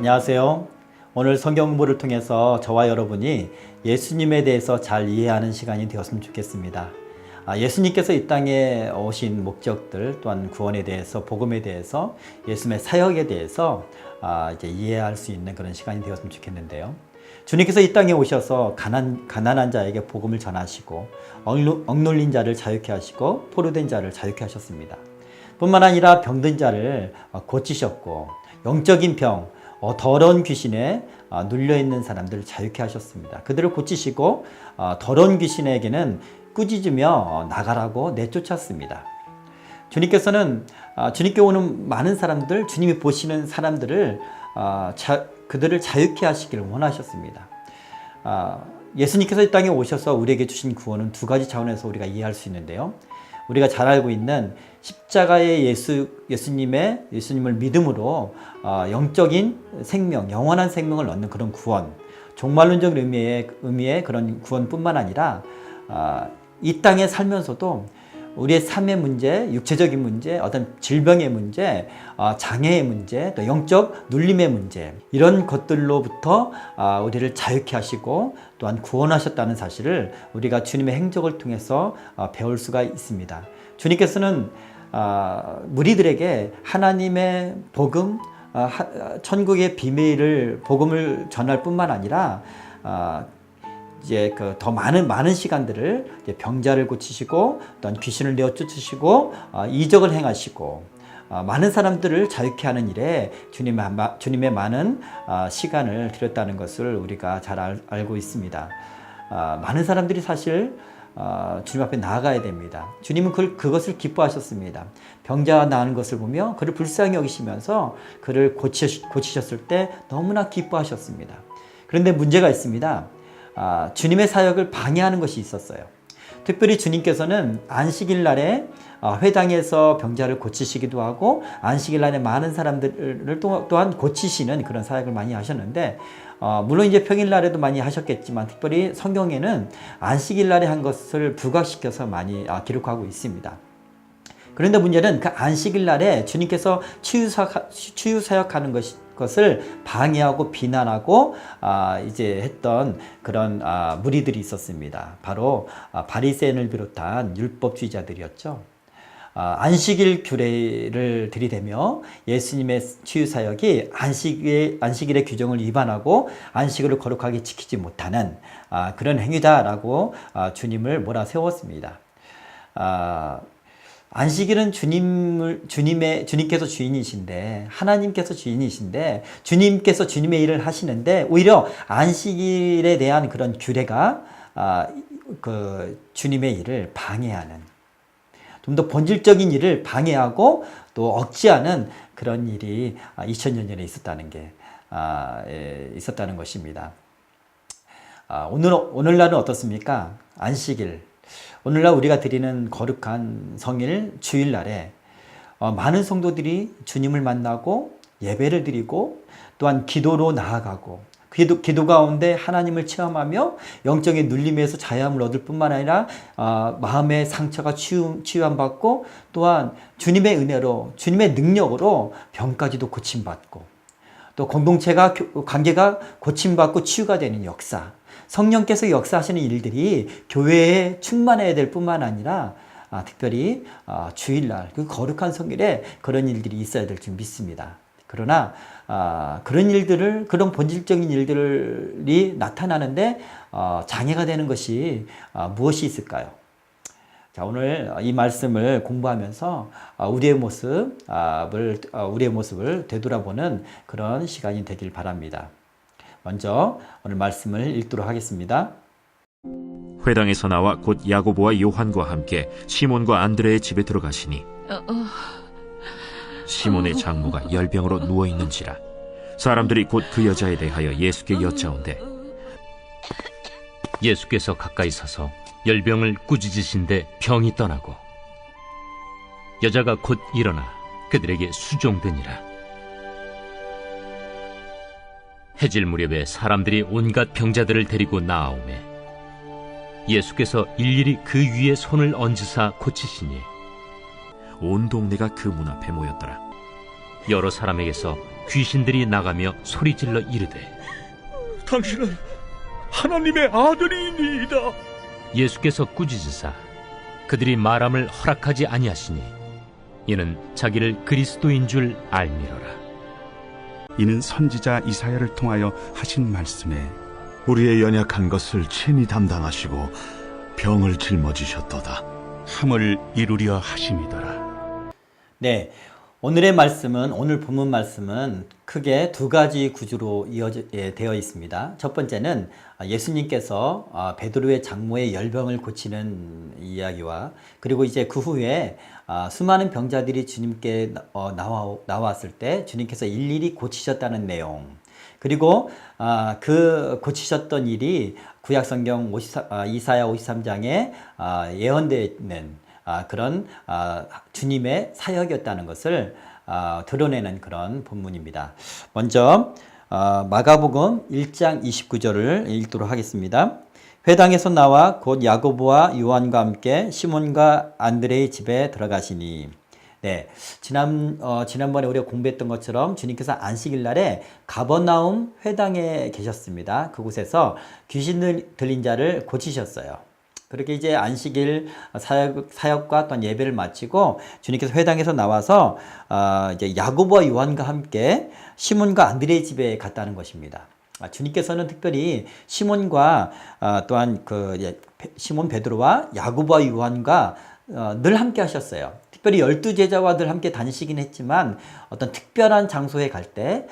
안녕하세요. 오늘 성경 공부를 통해서 저와 여러분이 예수님에 대해서 잘 이해하는 시간이 되었으면 좋겠습니다. 예수님께서 이 땅에 오신 목적들, 또한 구원에 대해서, 복음에 대해서, 예수님의 사역에 대해서 이제 이해할 수 있는 그런 시간이 되었으면 좋겠는데요. 주님께서 이 땅에 오셔서 가난한 자에게 복음을 전하시고, 억눌린 자를 자유케 하시고, 포로된 자를 자유케 하셨습니다. 뿐만 아니라 병든 자를 고치셨고, 영적인 병, 더러운 귀신에 눌려있는 사람들을 자유케 하셨습니다. 그들을 고치시고 더러운 귀신에게는 꾸짖으며 나가라고 내쫓았습니다. 주님께서는 주님께 오는 많은 사람들, 주님이 보시는 사람들을 그들을 자유케 하시기를 원하셨습니다. 예수님께서 이 땅에 오셔서 우리에게 주신 구원은 두 가지 차원에서 우리가 이해할 수 있는데요. 우리가 잘 알고 있는 십자가의 예수님을 믿음으로 영적인 생명, 영원한 생명을 얻는 그런 구원, 종말론적 의미의 그런 구원뿐만 아니라 이 땅에 살면서도 우리의 삶의 문제, 육체적인 문제, 어떤 질병의 문제, 장애의 문제, 또 영적 눌림의 문제, 이런 것들로부터 우리를 자유케 하시고 또한 구원하셨다는 사실을 우리가 주님의 행적을 통해서 배울 수가 있습니다. 주님께서는 무리들에게 하나님의 복음, 천국의 비밀을 복음을 전할 뿐만 아니라 이제 더 많은 시간들을 이제 병자를 고치시고 또한 귀신을 내어 쫓으시고 이적을 행하시고 많은 사람들을 자유케 하는 일에 주님의 많은 시간을 들였다는 것을 우리가 잘 알고 있습니다. 많은 사람들이 사실 주님 앞에 나아가야 됩니다. 주님은 그것을 기뻐하셨습니다. 병자가 나은 것을 보며 그를 불쌍히 여기시면서 그를 고치셨을 때 너무나 기뻐하셨습니다. 그런데 문제가 있습니다. 주님의 사역을 방해하는 것이 있었어요. 특별히 주님께서는 안식일 날에 회당에서 병자를 고치시기도 하고 안식일 날에 많은 사람들을 또한 고치시는 그런 사역을 많이 하셨는데 물론 이제 평일 날에도 많이 하셨겠지만 특별히 성경에는 안식일 날에 한 것을 부각시켜서 많이 기록하고 있습니다. 그런데 문제는 그 안식일 날에 주님께서 치유 사역하는 것을 방해하고 비난하고 이제 했던 그런 무리들이 있었습니다. 바로 바리새인을 비롯한 율법주의자들이었죠. 안식일 규례를 들이대며 예수님의 치유 사역이 안식일의 규정을 위반하고 안식일을 거룩하게 지키지 못하는 그런 행위다라고 주님을 몰아세웠습니다. 안식일은 주님께서 주인이신데, 하나님께서 주인이신데, 주님께서 주님의 일을 하시는데, 오히려 안식일에 대한 그런 규례가 주님의 일을 방해하는, 좀 더 본질적인 일을 방해하고 또 억제하는 그런 일이 2000년 전에 있었다는 것입니다. 오늘날은 어떻습니까? 안식일. 오늘날 우리가 드리는 거룩한 성일 주일날에 많은 성도들이 주님을 만나고 예배를 드리고 또한 기도로 나아가고 기도 가운데 하나님을 체험하며 영적인 눌림에서 자유함을 얻을 뿐만 아니라 마음의 상처가 치유함받고 또한 주님의 은혜로 주님의 능력으로 병까지도 고침받고 또 관계가 고침받고 치유가 되는 역사, 성령께서 역사하시는 일들이 교회에 충만해야 될 뿐만 아니라 특별히 주일날 그 거룩한 성일에 그런 일들이 있어야 될 줄 믿습니다. 그러나 그런 본질적인 일들이 나타나는데 장애가 되는 것이 무엇이 있을까요? 자, 오늘 이 말씀을 공부하면서 우리의 모습을 되돌아보는 그런 시간이 되길 바랍니다. 먼저 오늘 말씀을 읽도록 하겠습니다. 회당에서 나와 곧 야고보와 요한과 함께 시몬과 안드레의 집에 들어가시니 시몬의 장모가 열병으로 누워있는지라 사람들이 곧 그 여자에 대하여 예수께 여짜온대 예수께서 가까이 서서 열병을 꾸짖으신데 병이 떠나고 여자가 곧 일어나 그들에게 수종되니라. 해질 무렵에 사람들이 온갖 병자들을 데리고 나아오매 예수께서 일일이 그 위에 손을 얹으사 고치시니 온 동네가 그 문 앞에 모였더라. 여러 사람에게서 귀신들이 나가며 소리질러 이르되 당신은 하나님의 아들이니이다. 예수께서 꾸짖으사 그들이 말함을 허락하지 아니하시니 이는 자기를 그리스도인 줄 알미러라. 이는 선지자 이사야를 통하여 하신 말씀에 우리의 연약한 것을 친히 담당하시고 병을 짊어지셨도다. 함을 이루려 하심이더라. 네, 오늘의 말씀은 오늘 본문 말씀은 크게 두 가지 구조로 되어 있습니다. 첫 번째는 예수님께서 베드로의 장모의 열병을 고치는 이야기와 그리고 이제 그 후에 수많은 병자들이 주님께 나왔을 때 주님께서 일일이 고치셨다는 내용. 그리고 그 고치셨던 일이 구약성경 이사야 53장에 예언되어 있는 그런 주님의 사역이었다는 것을 드러내는 그런 본문입니다. 먼저 마가복음 1장 29절을 읽도록 하겠습니다. 회당에서 나와 곧 야고보와 요한과 함께 시몬과 안드레의 집에 들어가시니. 네, 지난번에 우리가 공부했던 것처럼 주님께서 안식일 날에 가버나움 회당에 계셨습니다. 그곳에서 귀신 들린 자를 고치셨어요. 그렇게 이제 안식일 사역과 또한 예배를 마치고 주님께서 회당에서 나와서 이제 야고보와 요한과 함께 시몬과 안드레의 집에 갔다는 것입니다. 주님께서는 특별히 시몬과 또한 시몬 베드로와 야고보와 요한과 늘 함께 하셨어요. 특별히 12제자와 늘 함께 다니시긴 했지만 어떤 특별한 장소에 갈 때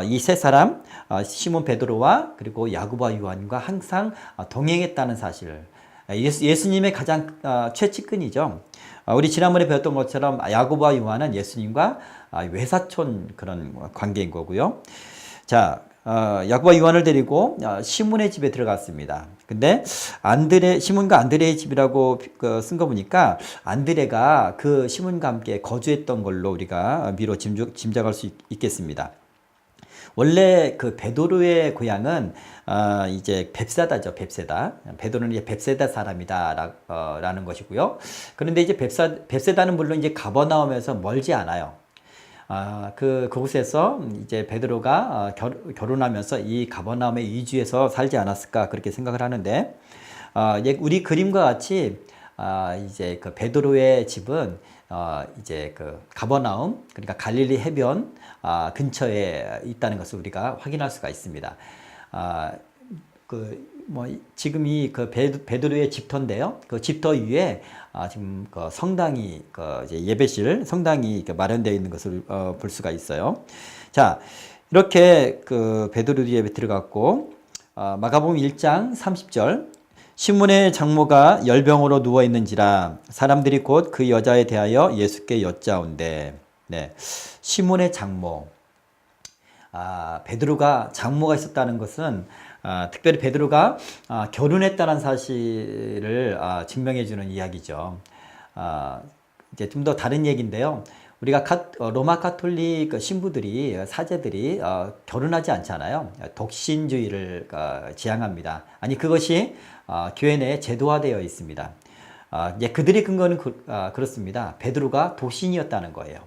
이 세 사람 시몬 베드로와 그리고 야고보와 요한과 항상 동행했다는 사실을 예수님의 가장 최측근이죠. 우리 지난번에 배웠던 것처럼 야고보와 요한은 예수님과 외사촌 그런 관계인 거고요. 자, 야고보와 요한을 데리고 시몬의 집에 들어갔습니다. 근데 시몬과 안드레의 집이라고 쓴 거 보니까 안드레가 그 시몬과 함께 거주했던 걸로 우리가 미로 짐작할 수 있겠습니다. 원래 그 베드로의 고향은 이제 벳세다죠. 벳세다. 베드로는 이제 벳세다 사람이다라는 것이고요. 그런데 이제 벳세다는 물론 이제 가버나움에서 멀지 않아요. 그곳에서 이제 베드로가 결혼하면서 이 가버나움의 이주에서 살지 않았을까 그렇게 생각을 하는데, 우리 그림과 같이 이제 그 베드로의 집은 이제 그 가버나움, 그러니까 갈릴리 해변 근처에 있다는 것을 우리가 확인할 수가 있습니다. 지금 그 베드로의 집터인데요. 그 집터 위에 지금 그 성당이 이제 예배실 성당이 마련되어 있는 것을 볼 수가 있어요. 자, 이렇게 그 베드로 집에 들어갔고 마가복음 1장 30절 시몬의 장모가 열병으로 누워 있는지라 사람들이 곧 그 여자에 대하여 예수께 여짜온대. 네, 시몬의 장모. 베드로가 장모가 있었다는 것은 특별히 베드로가 결혼했다는 사실을 증명해 주는 이야기죠. 이제 좀 더 다른 얘기인데요. 우리가 로마 가톨릭 신부들이 사제들이 결혼하지 않잖아요. 독신주의를 지향합니다. 아니 그것이 교회 내에 제도화되어 있습니다. 그들의 근거는 그렇습니다. 베드로가 독신이었다는 거예요.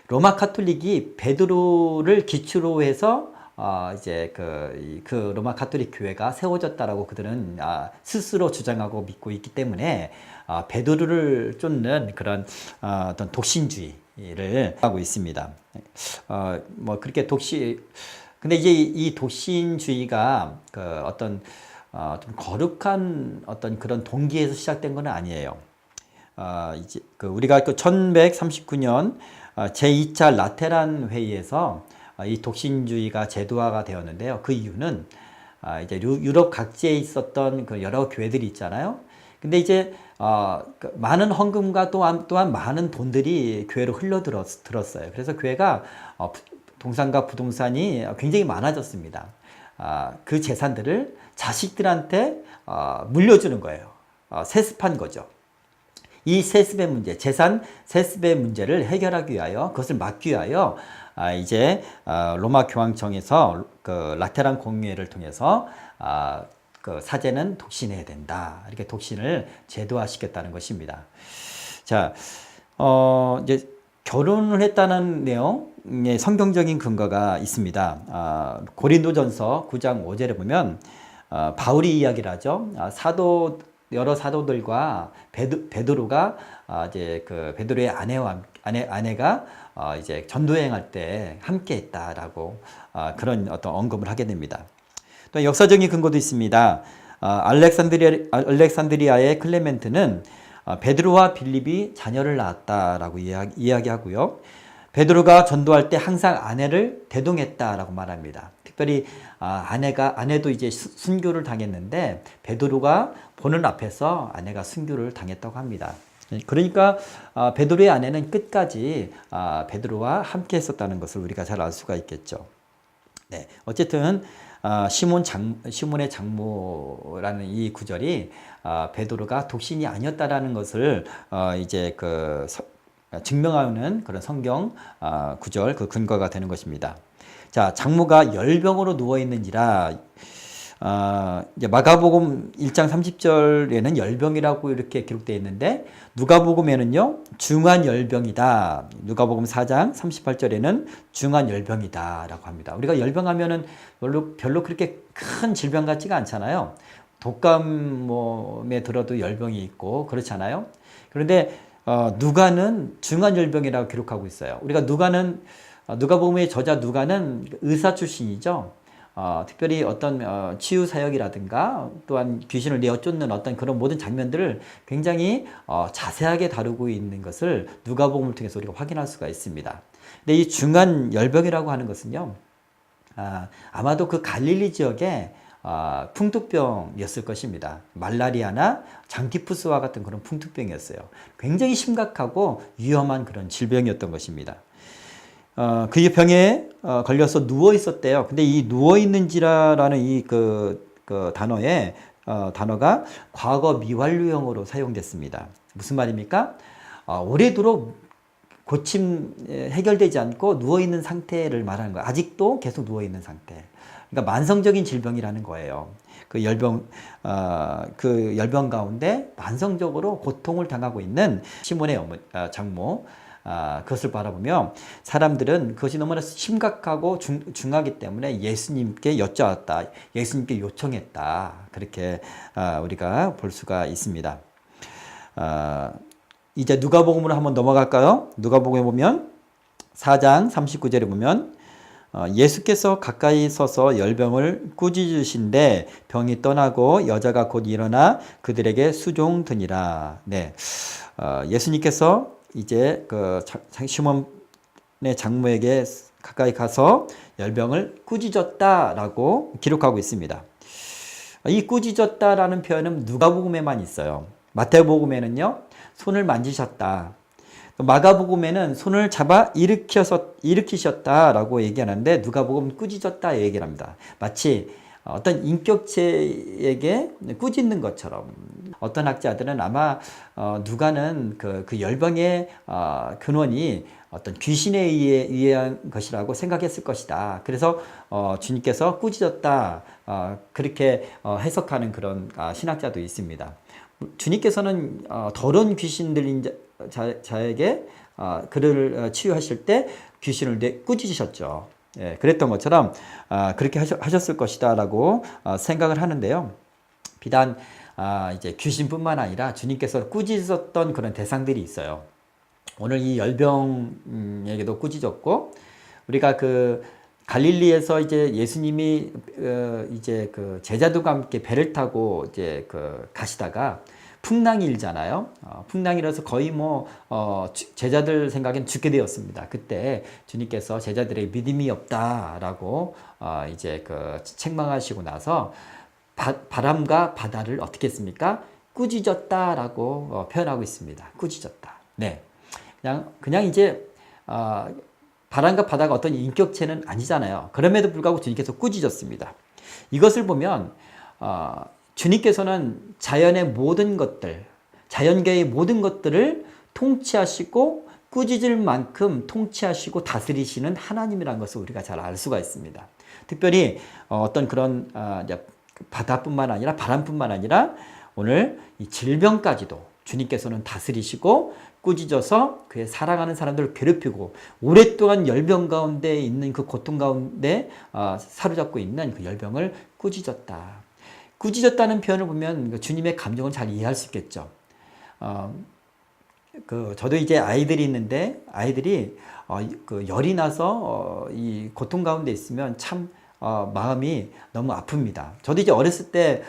로마 가톨릭이 베드로를 기초로 해서 이제 그 로마 가톨릭 교회가 세워졌다라고 그들은 스스로 주장하고 믿고 있기 때문에 베드로를 쫓는 그런 어떤 독신주의를 하고 있습니다. 그렇게 근데 이제 이 독신주의가 어떤 좀 거룩한 어떤 그런 동기에서 시작된 건 아니에요. 이제 우리가 1139년 제2차 라테란 회의에서 이 독신주의가 제도화가 되었는데요. 그 이유는 이제 유럽 각지에 있었던 그 여러 교회들이 있잖아요. 근데 이제 많은 헌금과 또한 많은 돈들이 교회로 흘러들었어요. 그래서 교회가 동산과 부동산이 굉장히 많아졌습니다. 그 재산들을 자식들한테 물려주는 거예요. 세습한 거죠. 이 세습의 문제, 재산 세습의 문제를 해결하기 위하여, 그것을 막기 위하여 이제 로마 교황청에서 그 라테란 공회를 통해서 그 사제는 독신해야 된다. 이렇게 독신을 제도화시켰다는 것입니다. 자, 이제 결혼을 했다는 내용의 성경적인 근거가 있습니다. 고린도전서 9장 5절에 보면 바울이 이야기를 하죠. 여러 사도들과 베드로가 이제 그 베드로의 아내가 이제 전도여행할 때 함께했다라고 그런 어떤 언급을 하게 됩니다. 또 역사적인 근거도 있습니다. 알렉산드리아의 클레멘트는 베드로와 빌립이 자녀를 낳았다라고 이야기하고요. 베드로가 전도할 때 항상 아내를 대동했다라고 말합니다. 특별히 아내도 이제 순교를 당했는데 베드로가 보는 앞에서 아내가 순교를 당했다고 합니다. 그러니까 베드로의 아내는 끝까지 베드로와 함께 했었다는 것을 우리가 잘 알 수가 있겠죠. 네, 어쨌든 시몬의 장모라는 이 구절이 베드로가 독신이 아니었다라는 것을 이제 증명하는 그런 성경 구절 그 근거가 되는 것입니다. 자, 장모가 열병으로 누워 있는지라 이제 마가복음 1장 30절에는 열병이라고 이렇게 기록되어 있는데 누가복음에는요 중한 열병이다. 누가복음 4장 38절에는 중한 열병이다라고 합니다. 우리가 열병하면은 별로 그렇게 큰 질병 같지가 않잖아요. 독감에 들어도 열병이 있고 그렇잖아요. 그런데 누가는 중한 열병이라고 기록하고 있어요. 우리가 누가복음의 저자 누가는 의사 출신이죠. 특별히 어떤 치유 사역이라든가 또한 귀신을 내어 쫓는 어떤 그런 모든 장면들을 굉장히 자세하게 다루고 있는 것을 누가복음을 통해서 우리가 확인할 수가 있습니다. 근데 이 중한 열병이라고 하는 것은요, 아마도 그 갈릴리 지역에 풍토병이었을 것입니다. 말라리아나 장티푸스와 같은 그런 풍토병이었어요. 굉장히 심각하고 위험한 그런 질병이었던 것입니다. 그 병에 걸려서 누워 있었대요. 근데 이 누워 있는지라라는 이 단어가 과거 미완료형으로 사용됐습니다. 무슨 말입니까? 오래도록 해결되지 않고 누워 있는 상태를 말하는 거예요. 아직도 계속 누워 있는 상태. 그러니까 만성적인 질병이라는 거예요. 그 열병 가운데 만성적으로 고통을 당하고 있는 시몬의 장모. 그것을 바라보며 사람들은 그것이 너무나 심각하고 중하기 때문에 예수님께 여쭈었다. 예수님께 요청했다. 그렇게 우리가 볼 수가 있습니다. 이제 누가복음으로 한번 넘어갈까요? 누가복음에 보면 4장 39절에 보면 예수께서 가까이 서서 열병을 꾸짖으신데 병이 떠나고 여자가 곧 일어나 그들에게 수종드니라. 네, 예수님께서 이제 시몬의 장모에게 가까이 가서 열병을 꾸짖었다라고 기록하고 있습니다. 이 꾸짖었다라는 표현은 누가복음에만 있어요. 마태복음에는요, 손을 만지셨다. 마가복음에는 손을 잡아 일으키셨다라고 얘기하는데 누가복음 꾸짖었다 얘기를 합니다. 마치 어떤 인격체에게 꾸짖는 것처럼. 어떤 학자들은 아마 누가는 그 열병의 근원이 어떤 귀신에 의한 것이라고 생각했을 것이다. 그래서 주님께서 꾸짖었다 그렇게 해석하는 그런 신학자도 있습니다. 주님께서는 더러운 귀신 들린 자에게 그를 치유하실 때 귀신을 꾸짖으셨죠. 예, 그랬던 것처럼 그렇게 하셨을 것이다라고 생각을 하는데요. 비단 이제 귀신뿐만 아니라 주님께서 꾸짖었던 그런 대상들이 있어요. 오늘 이 열병에게도 꾸짖었고, 우리가 갈릴리에서 이제 예수님이 이제 제자들과 함께 배를 타고 이제 가시다가 풍랑이 일잖아요. 풍랑이라서 거의 제자들 생각엔 죽게 되었습니다. 그때 주님께서 제자들의 믿음이 없다라고 이제 책망하시고 나서 바람과 바다를 어떻게 했습니까? 꾸짖었다라고 표현하고 있습니다. 꾸짖었다. 네, 그냥 이제 바람과 바다가 어떤 인격체는 아니잖아요. 그럼에도 불구하고 주님께서 꾸짖었습니다. 이것을 보면 주님께서는 자연의 모든 것들, 자연계의 모든 것들을 통치하시고 꾸짖을 만큼 통치하시고 다스리시는 하나님이라는 것을 우리가 잘 알 수가 있습니다. 특별히 어떤 그런 바다뿐만 아니라 바람뿐만 아니라 오늘 이 질병까지도 주님께서는 다스리시고 꾸짖어서 그의 사랑하는 사람들을 괴롭히고 오랫동안 열병 가운데 있는 그 고통 가운데 사로잡고 있는 그 열병을 꾸짖었다. 꾸짖었다는 표현을 보면 주님의 감정을 잘 이해할 수 있겠죠. 저도 이제 아이들이 있는데 아이들이 그 열이 나서 이 고통 가운데 있으면 참 마음이 너무 아픕니다. 저도 이제 어렸을 때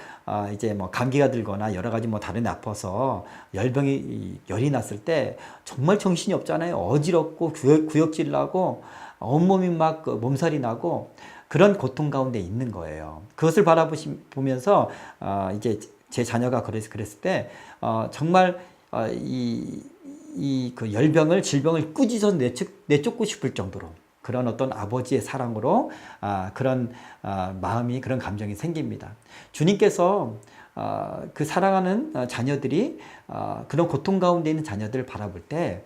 이제 뭐 감기가 들거나 여러 가지 뭐 다른 데 아파서 열이 났을 때 정말 정신이 없잖아요. 어지럽고 구역질 나고 온몸이 막 몸살이 나고 그런 고통 가운데 있는 거예요. 그것을 바라보면서 이제 제 자녀가 그랬을 때 정말 그 질병을 꾸짖어 내쫓고 싶을 정도로 그런 어떤 아버지의 사랑으로 그런 마음이 그런 감정이 생깁니다. 주님께서 그 사랑하는 자녀들이 그런 고통 가운데 있는 자녀들을 바라볼 때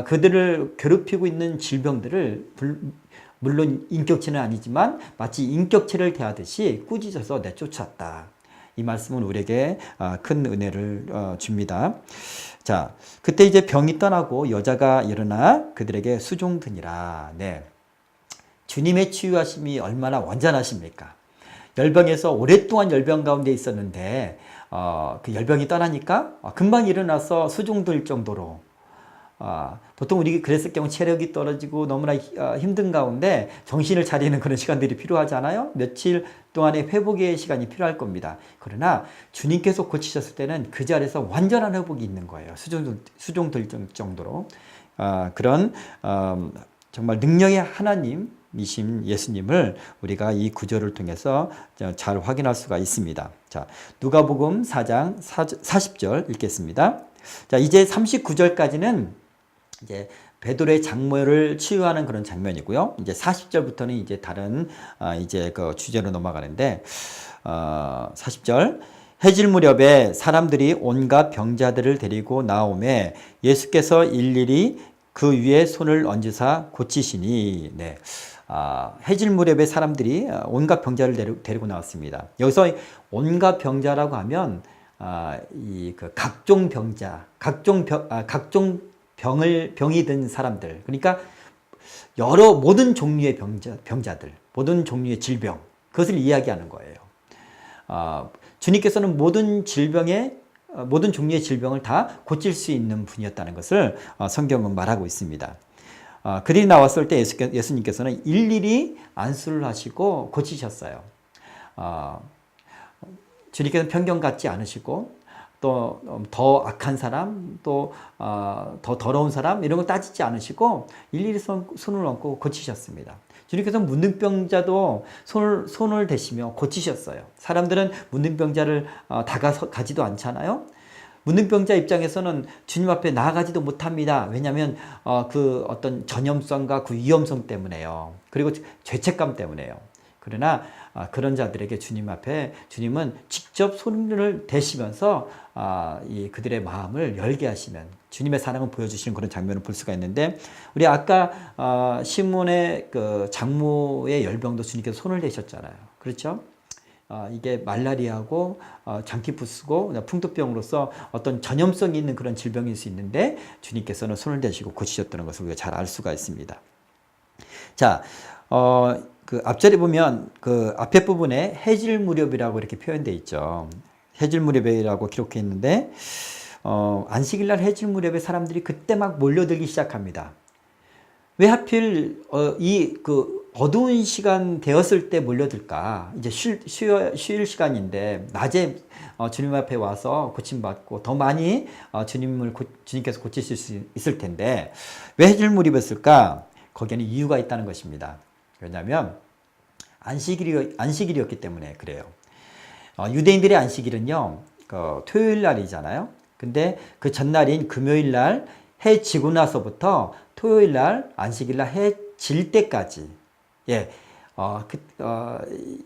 그들을 괴롭히고 있는 질병들을 물론 인격체는 아니지만 마치 인격체를 대하듯이 꾸짖어서 내쫓았다. 이 말씀은 우리에게 큰 은혜를 줍니다. 자, 그때 이제 병이 떠나고 여자가 일어나 그들에게 수종드니라. 네. 주님의 치유하심이 얼마나 완전하십니까? 열병에서 오랫동안 열병 가운데 있었는데 그 열병이 떠나니까 금방 일어나서 수종들 정도로 보통 우리 그랬을 경우 체력이 떨어지고 너무나 힘든 가운데 정신을 차리는 그런 시간들이 필요하잖아요. 며칠 동안의 회복의 시간이 필요할 겁니다. 그러나 주님께서 고치셨을 때는 그 자리에서 완전한 회복이 있는 거예요. 수종들 정도로 그런 정말 능력의 하나님이신 예수님을 우리가 이 구절을 통해서 잘 확인할 수가 있습니다. 자, 누가복음 4장 40절 읽겠습니다. 자, 이제 39절까지는 이제 베드로의 장모를 치유하는 그런 장면이고요. 이제 40절부터는 이제 다른 이제 그 주제로 넘어가는데 40절 해질 무렵에 사람들이 온갖 병자들을 데리고 나오매 예수께서 일일이 그 위에 손을 얹으사 고치시니. 네. 해질 무렵에 사람들이 온갖 병자를 데리고 나왔습니다. 여기서 온갖 병자라고 하면 그 각종 병자, 각종 병이 든 사람들, 그러니까 모든 종류의 병자들, 모든 종류의 질병, 그것을 이야기하는 거예요. 주님께서는 모든 종류의 질병을 다 고칠 수 있는 분이었다는 것을 성경은 말하고 있습니다. 그들이 나왔을 때 예수님께서는 일일이 안수를 하시고 고치셨어요. 주님께서는 편견 갖지 않으시고 또 더 악한 사람, 또 더 더러운 사람 이런 거 따지지 않으시고 일일이 손을 얹고 고치셨습니다. 주님께서는 문둥병자도 손을 대시며 고치셨어요. 사람들은 문둥병자를 다가가지도 않잖아요. 문둥병자 입장에서는 주님 앞에 나아가지도 못합니다. 왜냐하면 그 어떤 전염성과 그 위험성 때문에요. 그리고 죄책감 때문에요. 그러나 그런 자들에게 주님은 직접 손을 대시면서 그들의 마음을 열게 하시는 주님의 사랑을 보여주시는 그런 장면을 볼 수가 있는데, 우리 아까 시몬의 그 장모의 열병도 주님께서 손을 대셨잖아요. 그렇죠? 이게 말라리아고 장기푸스고 풍토병으로서 어떤 전염성이 있는 그런 질병일 수 있는데 주님께서는 손을 대시고 고치셨다는 것을 우리가 잘 알 수가 있습니다. 자, 그 앞절에 보면 그 앞에 부분에 해질 무렵이라고 이렇게 표현되어 있죠. 해질 무렵이라고 기록해 있는데 안식일날 해질 무렵에 사람들이 그때 막 몰려들기 시작합니다. 왜 하필 그 어두운 시간 되었을 때 몰려들까? 이제 쉴 시간인데 낮에 주님 앞에 와서 고침받고 더 많이 주님께서 고치실 수 있을 텐데 왜 해질 무렵이었을까? 거기에는 이유가 있다는 것입니다. 왜냐하면 안식일이었기 때문에 그래요. 유대인들의 안식일은요, 토요일 날이잖아요. 근데 그 전날인 금요일 날 해 지고 나서부터 토요일 날 안식일 날 해 질 때까지,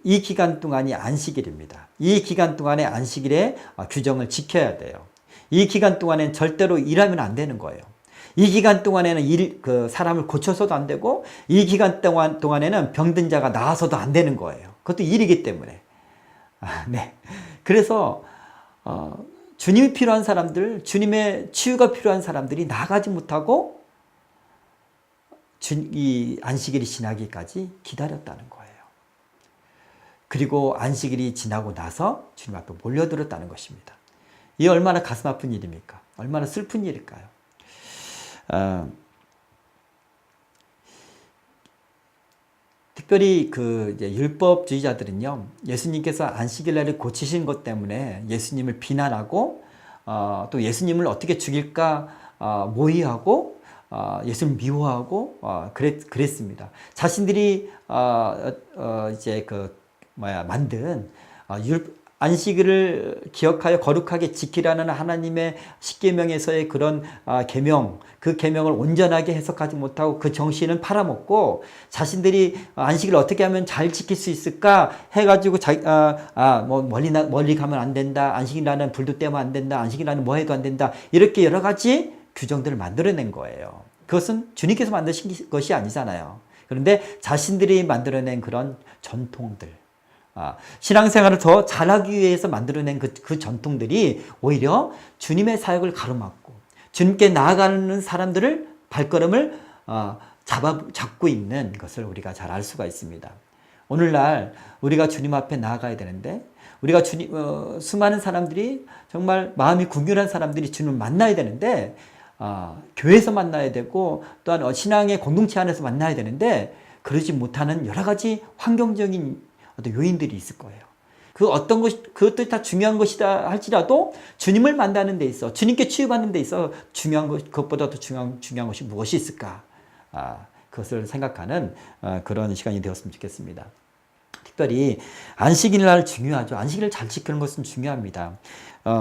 이 기간 동안이 안식일입니다. 이 기간 동안에 안식일의 규정을 지켜야 돼요. 이 기간 동안엔 절대로 일하면 안 되는 거예요. 이 기간 동안에는 그 사람을 고쳐서도 안 되고, 이 기간 동안에는 병든 자가 나아서도 안 되는 거예요. 그것도 일이기 때문에. 네. 그래서, 주님이 필요한 사람들, 주님의 치유가 필요한 사람들이 나가지 못하고 이 안식일이 지나기까지 기다렸다는 거예요. 그리고 안식일이 지나고 나서 주님 앞에 몰려들었다는 것입니다. 이 얼마나 가슴 아픈 일입니까? 얼마나 슬픈 일일까요? 특별히 이제 율법주의자들은요, 예수님께서 안식일날을 고치신 것 때문에 예수님을 비난하고 또 예수님을 어떻게 죽일까 모의하고 예수님을 미워하고 그랬습니다. 자신들이 이제 만든 안식일을 기억하여 거룩하게 지키라는 하나님의 십계명에서의 그런 계명, 그 계명을 온전하게 해석하지 못하고 그 정신은 팔아먹고 자신들이 안식일을 어떻게 하면 잘 지킬 수 있을까 해가지고 멀리 가면 안 된다, 안식일날은 불도 떼면 안 된다, 안식일날은 뭐 해도 안 된다, 이렇게 여러 가지 규정들을 만들어낸 거예요. 그것은 주님께서 만드신 것이 아니잖아요. 그런데 자신들이 만들어낸 그런 전통들, 신앙생활을 더 잘하기 위해서 만들어낸 그 전통들이 오히려 주님의 사역을 가로막고 주님께 나아가는 사람들을 발걸음을 잡고 있는 것을 우리가 잘 알 수가 있습니다. 오늘날 우리가 주님 앞에 나아가야 되는데 우리가 수많은 사람들이 정말 마음이 궁결한 사람들이 주님을 만나야 되는데 교회에서 만나야 되고 또한 신앙의 공동체 안에서 만나야 되는데 그러지 못하는 여러 가지 환경적인 어떤 요인들이 있을 거예요. 그것도 다 중요한 것이다 할지라도 주님을 만나는 데 있어, 주님께 치유받는 데 있어 그것보다 더 중요한 것이 무엇이 있을까? 그것을 생각하는 그런 시간이 되었으면 좋겠습니다. 특별히 안식일날 중요하죠. 안식일을 잘 지키는 것은 중요합니다.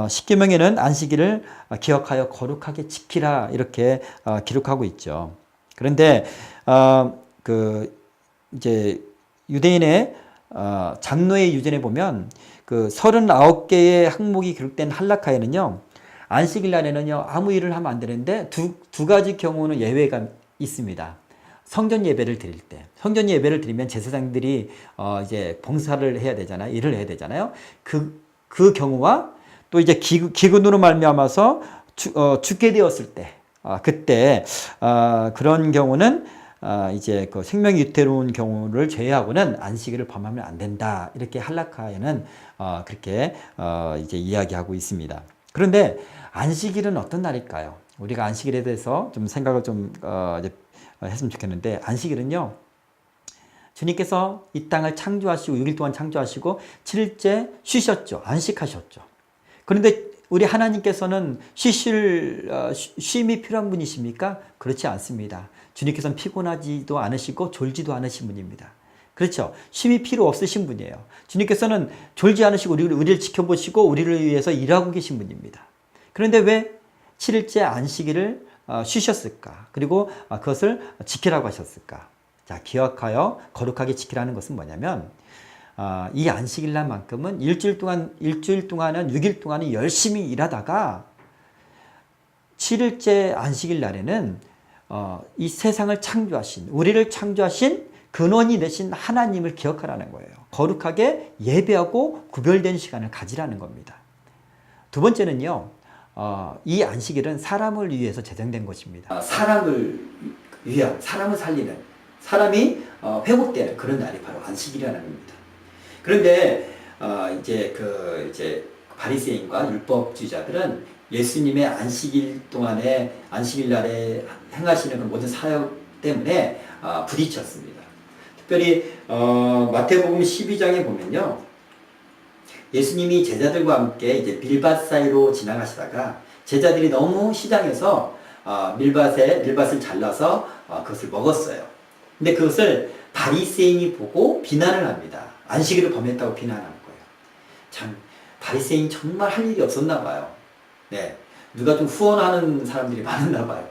십계명에는 안식일을 기억하여 거룩하게 지키라 이렇게 기록하고 있죠. 그런데 이제 유대인의 장로의 유전에 보면 39개의 항목이 기록된 할라카에는요, 안식일 날에는요 아무 일을 하면 안 되는데 두 가지 경우는 예외가 있습니다. 성전 예배를 드릴 때, 성전 예배를 드리면 제사장들이 이제 봉사를 해야 되잖아요, 일을 해야 되잖아요. 그 경우와 또 이제 기근으로 말미암아서 죽게 되었을 때, 그때 그런 경우는 이제 생명이 위태로운 경우를 제외하고는 안식일을 범하면 안 된다. 이렇게 할라카에는 그렇게 이제 이야기하고 있습니다. 그런데 안식일은 어떤 날일까요? 우리가 안식일에 대해서 좀 생각을 이제 했으면 좋겠는데, 안식일은요, 주님께서 이 땅을 창조하시고 6일 동안 창조하시고 7일째 쉬셨죠. 안식하셨죠. 그런데 우리 하나님께서는 쉼이 필요한 분이십니까? 그렇지 않습니다. 주님께서는 피곤하지도 않으시고 졸지도 않으신 분입니다. 그렇죠? 쉼이 필요 없으신 분이에요. 주님께서는 졸지 않으시고 우리를 지켜보시고 우리를 위해서 일하고 계신 분입니다. 그런데 왜 7일째 안식일을 쉬셨을까? 그리고 그것을 지키라고 하셨을까? 자, 기억하여 거룩하게 지키라는 것은 뭐냐면, 이 안식일날만큼은 일주일 동안은 6일 동안은 열심히 일하다가 7일째 안식일 날에는 이 세상을 창조하신, 우리를 창조하신 근원이 되신 하나님을 기억하라는 거예요. 거룩하게 예배하고 구별된 시간을 가지라는 겁니다. 두 번째는요, 이 안식일은 사람을 위해서 제정된 것입니다. 사람을 위한, 사람을 살리는, 사람이 회복되는 그런 날이 바로 안식일이라는 겁니다. 그런데 이제 바리새인과 율법주의자들은 예수님의 안식일 동안에, 안식일 날에 행하시는 그 모든 사역 때문에 부딪혔습니다. 특별히 마태복음 12장에 보면요, 예수님이 제자들과 함께 이제 밀밭 사이로 지나가시다가 제자들이 너무 시장에서 밀밭을 잘라서 그것을 먹었어요. 근데 그것을 바리새인이 보고 비난을 합니다. 안식일을 범했다고 비난하는 거예요. 참, 바리새인 정말 할 일이 없었나 봐요. 네, 누가 좀 후원하는 사람들이 많았나 봐요.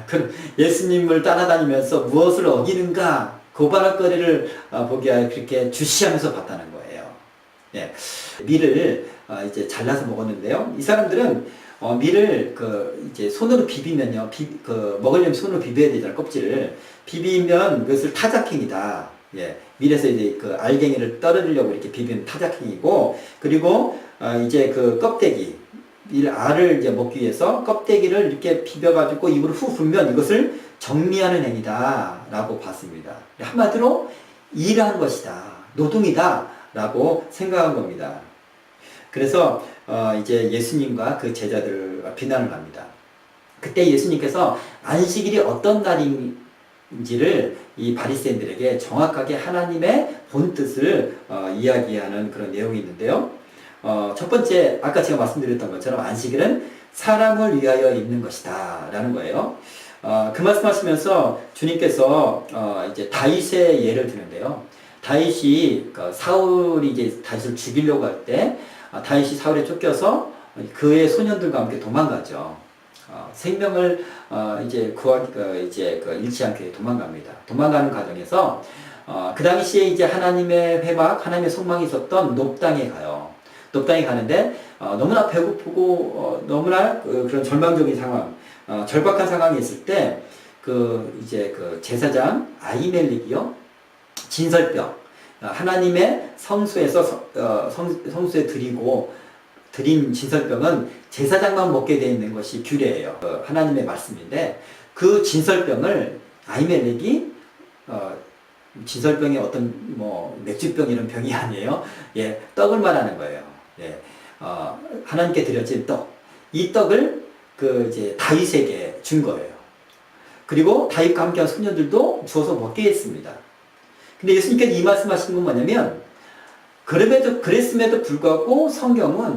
그럼 예수님을 따라다니면서 무엇을 어기는가 고발할거리를 보기 위해 그렇게 주시하면서 봤다는 거예요. 네, 밀을 이제 잘라서 먹었는데요. 이 사람들은 밀을 이제 손으로 비비면요, 먹으려면 손으로 비벼야 되잖아요. 껍질을 비비면 그것을 타작행이다. 예, 밀에서 이제 알갱이를 떨어뜨리려고 이렇게 비비는 타작행이고, 그리고 이제 껍데기, 이 알을 이제 먹기 위해서 껍데기를 이렇게 비벼가지고 입으로 후 불면 이것을 정리하는 행위다라고 봤습니다. 한마디로 일하는 것이다, 노동이다라고 생각한 겁니다. 그래서 이제 예수님과 그 제자들 비난을 합니다. 그때 예수님께서 안식일이 어떤 날인지를 이 바리새인들에게 정확하게 하나님의 본 뜻을 이야기하는 그런 내용이 있는데요. 첫 번째, 아까 제가 말씀드렸던 것처럼 안식일은 사람을 위하여 있는 것이다 라는 거예요. 그 말씀하시면서 주님께서 이제 다윗의 예를 드는데요. 다윗이 사울이 이제 다윗을 죽이려고 할 때 다윗이 사울에 쫓겨서 그의 소년들과 함께 도망가죠. 생명을 이제 잃지 않게 도망갑니다. 도망가는 과정에서 그 당시에 이제 하나님의 회막, 하나님의 속망이 있었던 높당에 가요. 높당에 가는데 너무나 배고프고 너무나 그런 절망적인 상황, 절박한 상황이 있을 때 이제 제사장 아히멜렉이요, 진설병, 하나님의 성수에서 성수에 드린 진설병은 제사장만 먹게 되어 있는 것이 규례예요. 하나님의 말씀인데 그 진설병을 아히멜렉이 진설병이 어떤 맥주병 이런 병이 아니에요. 예, 떡을 말하는 거예요. 예, 하나님께 드려진 떡, 이 떡을 이제 다윗에게 준 거예요. 그리고 다윗과 함께한 소년들도 주어서 먹게 했습니다. 근데 예수님께서 이 말씀하신 건 뭐냐면, 그랬음에도 불구하고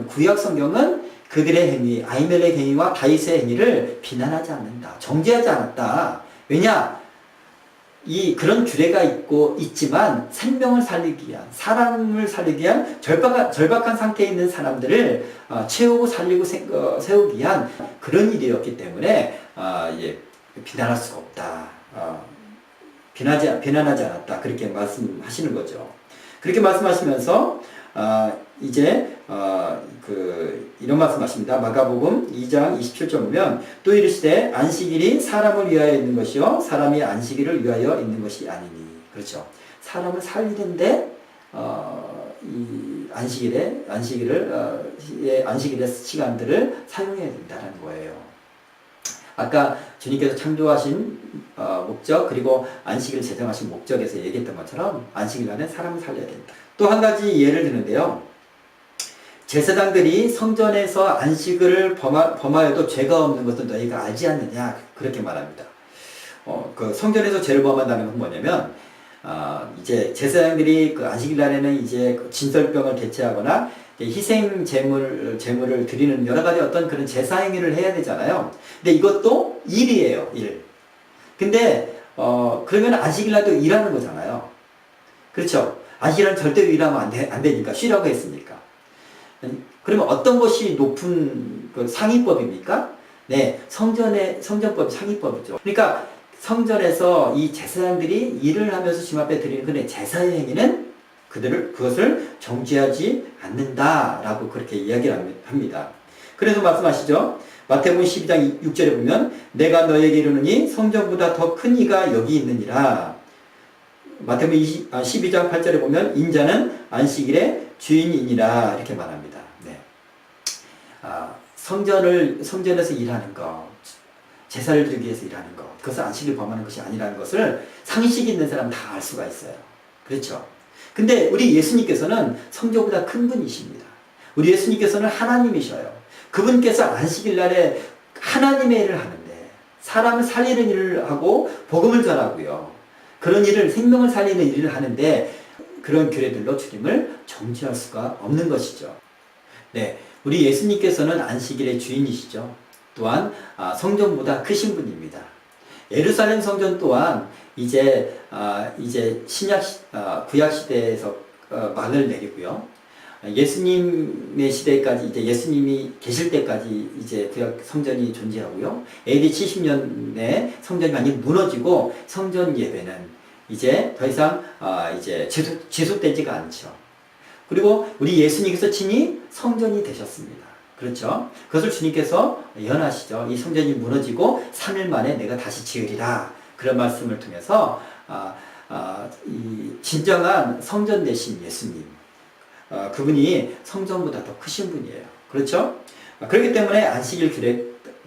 구약 성경은 그들의 행위, 아히멜렉 행위와 다윗의 행위를 비난하지 않는다, 정죄하지 않았다. 왜냐? 그런 규례가 있지만 생명을 살리기 위한, 사람을 살리기 위한 절박한 상태에 있는 사람들을 채우고 살리고 세우기 위한 그런 일이었기 때문에 비난할 수가 없다. 비난하지 않았다. 그렇게 말씀하시는 거죠. 그렇게 말씀하시면서 이제 이런 말씀하십니다. 마가복음 2장 27절 보면 또 이르시되 안식일이 사람을 위하여 있는 것이요 사람이 안식일을 위하여 있는 것이 아니니. 그렇죠. 사람을 살리는데 이 안식일의 시간들을 사용해야 된다는 거예요. 아까 주님께서 창조하신 목적, 그리고 안식일을 제정하신 목적에서 얘기했던 것처럼 안식일날에 사람을 살려야 된다. 또 한 가지 예를 드는데요. 제사장들이 성전에서 안식일을 범하여도 죄가 없는 것은 너희가 알지 않느냐, 그렇게 말합니다. 성전에서 죄를 범한다는 건 뭐냐면, 이제 제사장들이 안식일 날에는 이제 진설병을 개최하거나 희생 제물을 드리는 여러 가지 어떤 그런 제사 행위를 해야 되잖아요. 근데 이것도 일이에요, 일. 근데 그러면 안식일 날도 일하는 거잖아요. 그렇죠? 안식일은 절대로 일하면 안 되니까 쉬라고 했으니까. 그러면 어떤 것이 높은 상위법입니까? 네, 성전법 상위법이죠. 그러니까 성전에서 이 제사장들이 일을 하면서 주님 앞에 드리는 그런 제사의 행위는 그것을 정죄하지 않는다라고 그렇게 이야기를 합니다. 그래서 말씀하시죠. 마태복음 12장 6절에 보면 내가 너에게 이르노니 성전보다 더 큰 이가 여기 있느니라. 마태복음 12장 8절에 보면 인자는 안식일의 주인이니라 이렇게 말합니다. 네. 성전에서 일하는 것, 제사를 드리기 위해서 일하는 것, 그것을 안식일 범하는 것이 아니라는 것을 상식 있는 사람은 다 알 수가 있어요. 그렇죠? 근데 우리 예수님께서는 성전보다 큰 분이십니다. 우리 예수님께서는 하나님이셔요. 그분께서 안식일 날에 하나님의 일을 하는데 사람을 살리는 일을 하고 복음을 전하고요. 그런 일을, 생명을 살리는 일을 하는데 그런 규례들로 주님을 정죄할 수가 없는 것이죠. 네, 우리 예수님께서는 안식일의 주인이시죠. 또한 성전보다 크신 분입니다. 예루살렘 성전 또한 이제 구약 시대에서 막을 내리고요. 예수님의 시대까지, 이제 예수님이 계실 때까지 이제 구약 성전이 존재하고요. AD 70년에 성전이 많이 무너지고 성전 예배는 이제 더 이상 이제 지속되지가 않죠. 그리고 우리 예수님께서 친히 성전이 되셨습니다. 그렇죠? 그것을 주님께서 예언하시죠. 이 성전이 무너지고 3일 만에 내가 다시 지으리라. 그런 말씀을 통해서 이 진정한 성전 되신 예수님, 그분이 성전보다 더 크신 분이에요. 그렇죠? 그렇기 때문에 안식일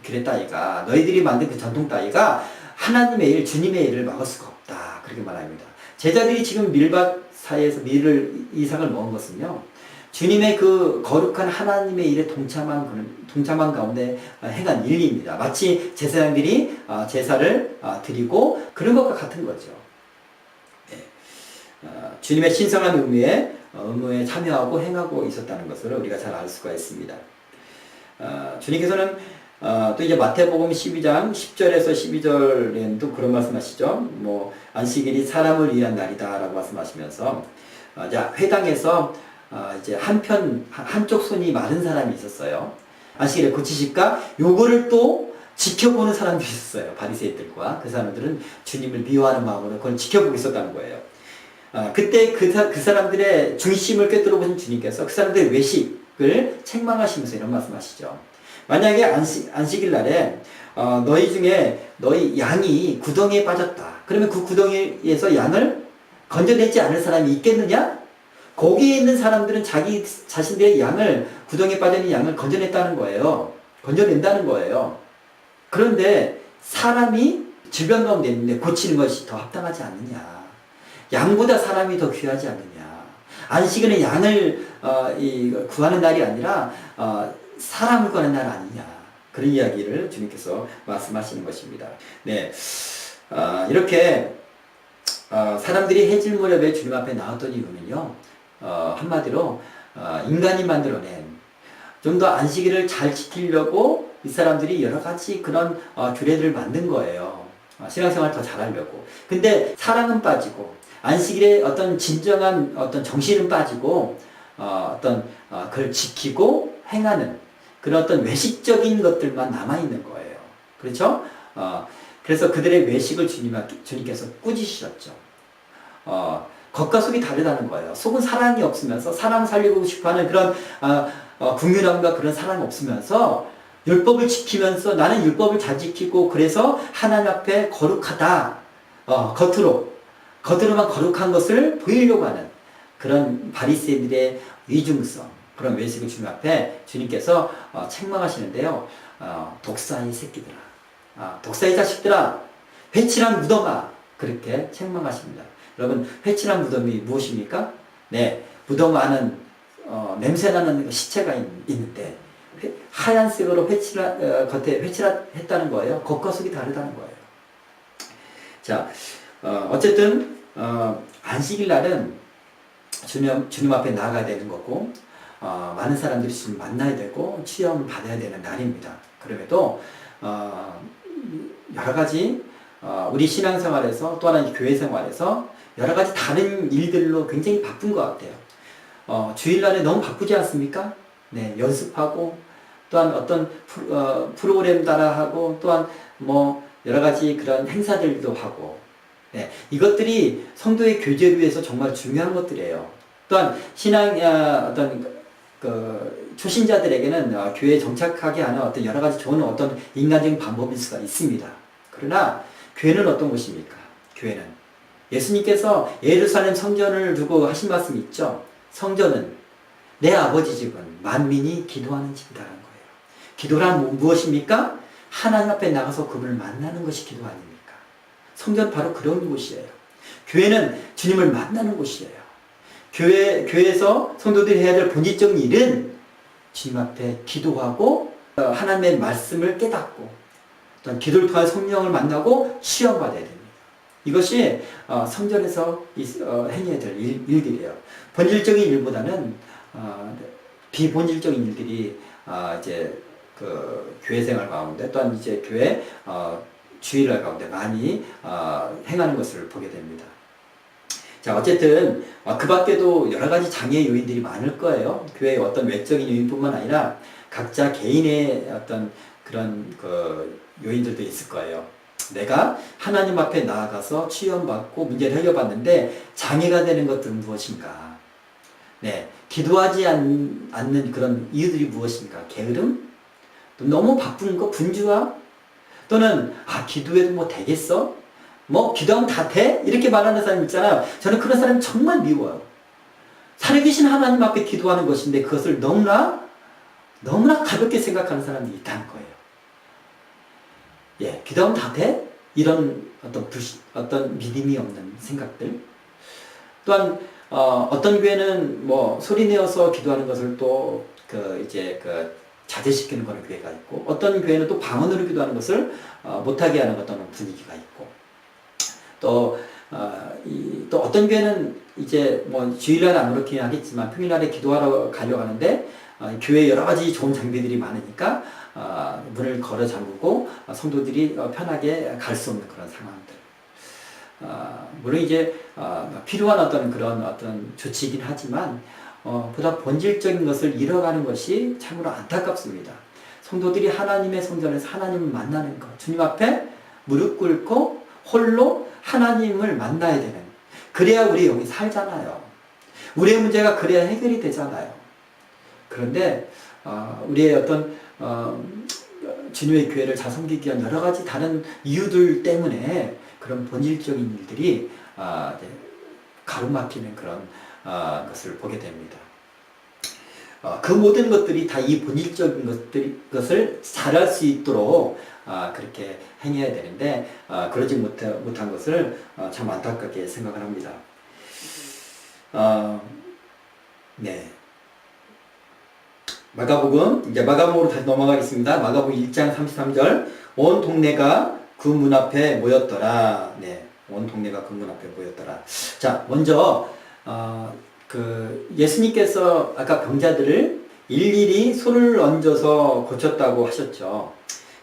규례 따위가 너희들이 만든 그 전통 따위가 하나님의 일, 주님의 일을 막을 수가 없다. 그렇게 말합니다. 제자들이 지금 밀밭 사이에서 이삭을 먹은 것은요, 주님의 그 거룩한 하나님의 일에 동참한 가운데 행한 일입니다. 마치 제사장들이 제사를 드리고 그런 것과 같은 거죠. 주님의 신성한 의무에 참여하고 행하고 있었다는 것을 우리가 잘 알 수가 있습니다. 주님께서는 또 이제 마태복음 12장 10절에서 12절에도 그런 말씀하시죠. 안식일이 사람을 위한 날이다 라고 말씀하시면서 회당에서 이제 한쪽 손이 마른 사람이 있었어요. 안식일에 고치실까? 요거를 또 지켜보는 사람들이 있었어요. 바리새인들과 그 사람들은 주님을 미워하는 마음으로 그걸 지켜보고 있었다는 거예요. 그때 그 사람들의 중심을 꿰뚫어 보신 주님께서 그 사람들의 외식을 책망하시면서 이런 말씀하시죠. 만약에 안식일 날에 너희 중에 너희 양이 구덩이에 빠졌다. 그러면 그 구덩이에서 양을 건져내지 않을 사람이 있겠느냐? 거기에 있는 사람들은 자신들의 구덩이에 빠진 양을 건져냈다는 거예요. 건져낸다는 거예요. 그런데 사람이 질병 가운데 있는데 고치는 것이 더 합당하지 않느냐? 양보다 사람이 더 귀하지 않느냐? 안식일은 양을 구하는 날이 아니라 사람을 구하는 날 아니냐? 그런 이야기를 주님께서 말씀하시는 것입니다. 네, 이렇게 사람들이 해질 무렵에 주님 앞에 나왔던 이유는요, 한마디로 인간이 만들어낸 좀 더 안식일을 잘 지키려고 이 사람들이 여러 가지 그런 규례들을 만든 거예요. 신앙생활을 더 잘하려고. 근데 사랑은 빠지고 안식일의 어떤 진정한 어떤 정신은 빠지고 그걸 지키고 행하는 그런 어떤 외식적인 것들만 남아있는 거예요. 그렇죠? 그래서 그들의 외식을 주님께서 꾸짖으셨죠. 겉과 속이 다르다는 거예요. 속은 사랑이 없으면서 사람 살리고 싶어하는 그런 국률함과 그런 사랑이 없으면서 율법을 지키면서 나는 율법을 잘 지키고 그래서 하나님 앞에 거룩하다. 겉으로만 거룩한 것을 보이려고 하는 그런 바리새인들의 이중성, 그런 외식을 주님 앞에 주님께서 책망하시는데요. 독사의 새끼들아, 독사의 자식들아, 회칠한 무덤아, 그렇게 책망하십니다. 여러분, 회칠한 무덤이 무엇입니까? 네, 무덤 안은 냄새나는 시체가 있는데 하얀색으로 겉에 회칠했다는 거예요. 겉과 속이 다르다는 거예요. 자, 어쨌든 안식일 날은 주님 앞에 나아가야 되는 거고, 많은 사람들이 주님 만나야 되고 체험을 받아야 되는 날입니다. 그럼에도 여러 가지 우리 신앙생활에서 또 하나 교회 생활에서 여러 가지 다른 일들로 굉장히 바쁜 것 같아요. 주일날에 너무 바쁘지 않습니까? 네, 연습하고 또한 어떤 프로그램 따라하고 또한 여러 가지 그런 행사들도 하고, 네, 이것들이 성도의 교제를 위해서 정말 중요한 것들이에요. 또한 신앙 초신자들에게는 교회에 정착하게 하는 어떤 여러 가지 좋은 어떤 인간적인 방법일 수가 있습니다. 그러나 교회는 어떤 곳입니까? 교회는 예수님께서 예루살렘 성전을 두고 하신 말씀이 있죠. 성전은 내 아버지 집은 만민이 기도하는 집이라는 거예요. 기도란 무엇입니까? 하나님 앞에 나가서 그분을 만나는 것이 기도 아닙니까? 성전 바로 그런 곳이에요. 교회는 주님을 만나는 곳이에요. 교회에서 성도들이 해야 될 본질적인 일은 주님 앞에 기도하고 하나님의 말씀을 깨닫고 또한 기도를 통해 성령을 만나고 시험받아야 됩니다. 이것이 성전에서 행해야 될 일들이에요. 본질적인 일보다는 비본질적인 일들이 이제 그 교회 생활 가운데 또한 이제 교회 주일날 가운데 많이 행하는 것을 보게 됩니다. 자, 어쨌든 그 밖에도 여러 가지 장애 요인들이 많을 거예요. 교회의 어떤 외적인 요인뿐만 아니라 각자 개인의 어떤 그런 그 요인들도 있을 거예요. 내가 하나님 앞에 나아가서 치유받고 문제를 해결받는데 장애가 되는 것들은 무엇인가? 네, 기도하지 않는 그런 이유들이 무엇인가? 게으름? 또 너무 바쁜 거, 분주함? 또는 기도해도 되겠어? 기도하면 다 돼? 이렇게 말하는 사람 있잖아요. 저는 그런 사람이 정말 미워요. 살아계신 하나님 앞에 기도하는 것인데 그것을 너무나 너무나 가볍게 생각하는 사람들이 있다는 거예요. 예, 기도하면 다 돼? 이런 어떤 믿음이 없는 생각들. 또한 어떤 교회는 뭐 소리 내어서 기도하는 것을 또 자제시키는 그런 교회가 있고, 어떤 교회는 또 방언으로 기도하는 것을 못하게 하는 어떤 분위기가 있고, 또 어떤 교회는 이제 뭐 주일날 안 그렇게 하겠지만 평일날에 기도하러 가려고 하는데 교회에 여러 가지 좋은 장비들이 많으니까 문을 걸어 잠그고 성도들이 편하게 갈 수 없는 그런 상황들. 물론 이제 필요한 어떤 조치이긴 하지만 보다 본질적인 것을 잃어가는 것이 참으로 안타깝습니다. 성도들이 하나님의 성전에서 하나님을 만나는 것, 주님 앞에 무릎 꿇고 홀로 하나님을 만나야 되는, 그래야 우리 영이 살잖아요. 우리의 문제가 그래야 해결이 되잖아요. 그런데 우리의 어떤 주님의 교회를 잘 섬기기 위한 여러 가지 다른 이유들 때문에 그런 본질적인 일들이 가로막히는 그런 것을 보게 됩니다. 그 모든 것들이 다 이 본질적인 것을 잘할 수 있도록 그렇게 행해야 되는데 그러지 못한 것을 참 안타깝게 생각을 합니다. 네. 마가복음, 이제 마가복음으로 다시 넘어가겠습니다. 마가복음 1장 33절. 온 동네가 그 문 앞에 모였더라. 네. 온 동네가 그 문 앞에 모였더라. 자, 먼저, 예수님께서 아까 병자들을 일일이 손을 얹어서 고쳤다고 하셨죠.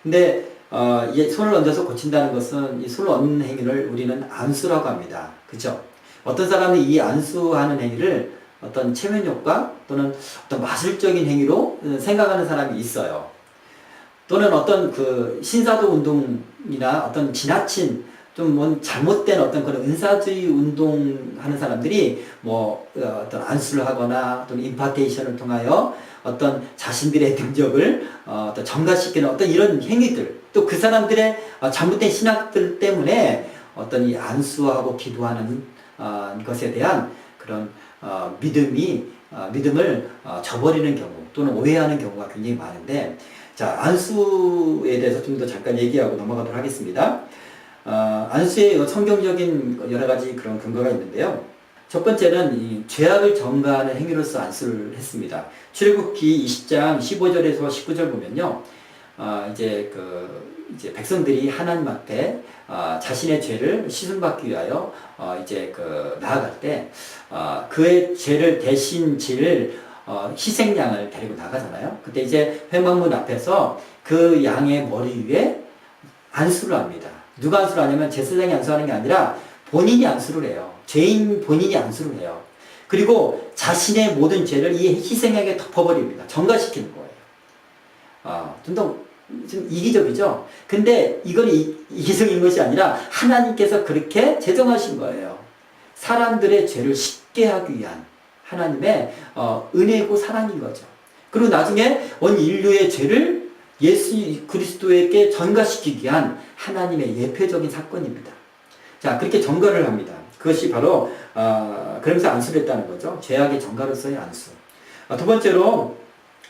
근데, 손을 얹어서 고친다는 것은 이 손을 얹는 행위를 우리는 안수라고 합니다. 그죠? 어떤 사람은 이 안수하는 행위를 어떤 체면 효과 또는 어떤 마술적인 행위로 생각하는 사람이 있어요. 또는 어떤 신사도 운동이나 어떤 지나친 좀 잘못된 어떤 그런 은사주의 운동하는 사람들이 어떤 안수를 하거나 또는 임파테이션을 통하여 어떤 자신들의 능력을 어떤 증가시키는 어떤 이런 행위들, 또 그 사람들의 잘못된 신학들 때문에 어떤 이 안수하고 기도하는 것에 대한 그런 믿음을 저버리는 경우 또는 오해하는 경우가 굉장히 많은데, 자, 안수에 대해서 좀 더 잠깐 얘기하고 넘어가도록 하겠습니다. 안수의 성경적인 여러 가지 그런 근거가 있는데요. 첫 번째는 이 죄악을 전가하는 행위로서 안수를 했습니다. 출애굽기 20장 15절에서 19절 보면요. 이제 백성들이 하나님 앞에 자신의 죄를 씻음받기 위하여 나아갈 때 그의 죄를 대신 질 희생양을 데리고 나가잖아요. 그때 이제 회막문 앞에서 그 양의 머리 위에 안수를 합니다. 누가 안수를 하냐면 제사장이 안수하는 게 아니라 본인이 안수를 해요. 죄인 본인이 안수를 해요. 그리고 자신의 모든 죄를 이 희생양에 덮어버립니다. 전가시키는 거예요. 좀 이기적이죠? 근데 이건 이기적인 것이 아니라 하나님께서 그렇게 제정하신 거예요. 사람들의 죄를 씻게 하기 위한 하나님의 은혜고 사랑인 거죠. 그리고 나중에 온 인류의 죄를 예수 그리스도에게 전가시키기 위한 하나님의 예표적인 사건입니다. 자, 그렇게 전가를 합니다. 그것이 바로 그러면서 안수를 했다는 거죠. 죄악의 전가로서의 안수. 두 번째로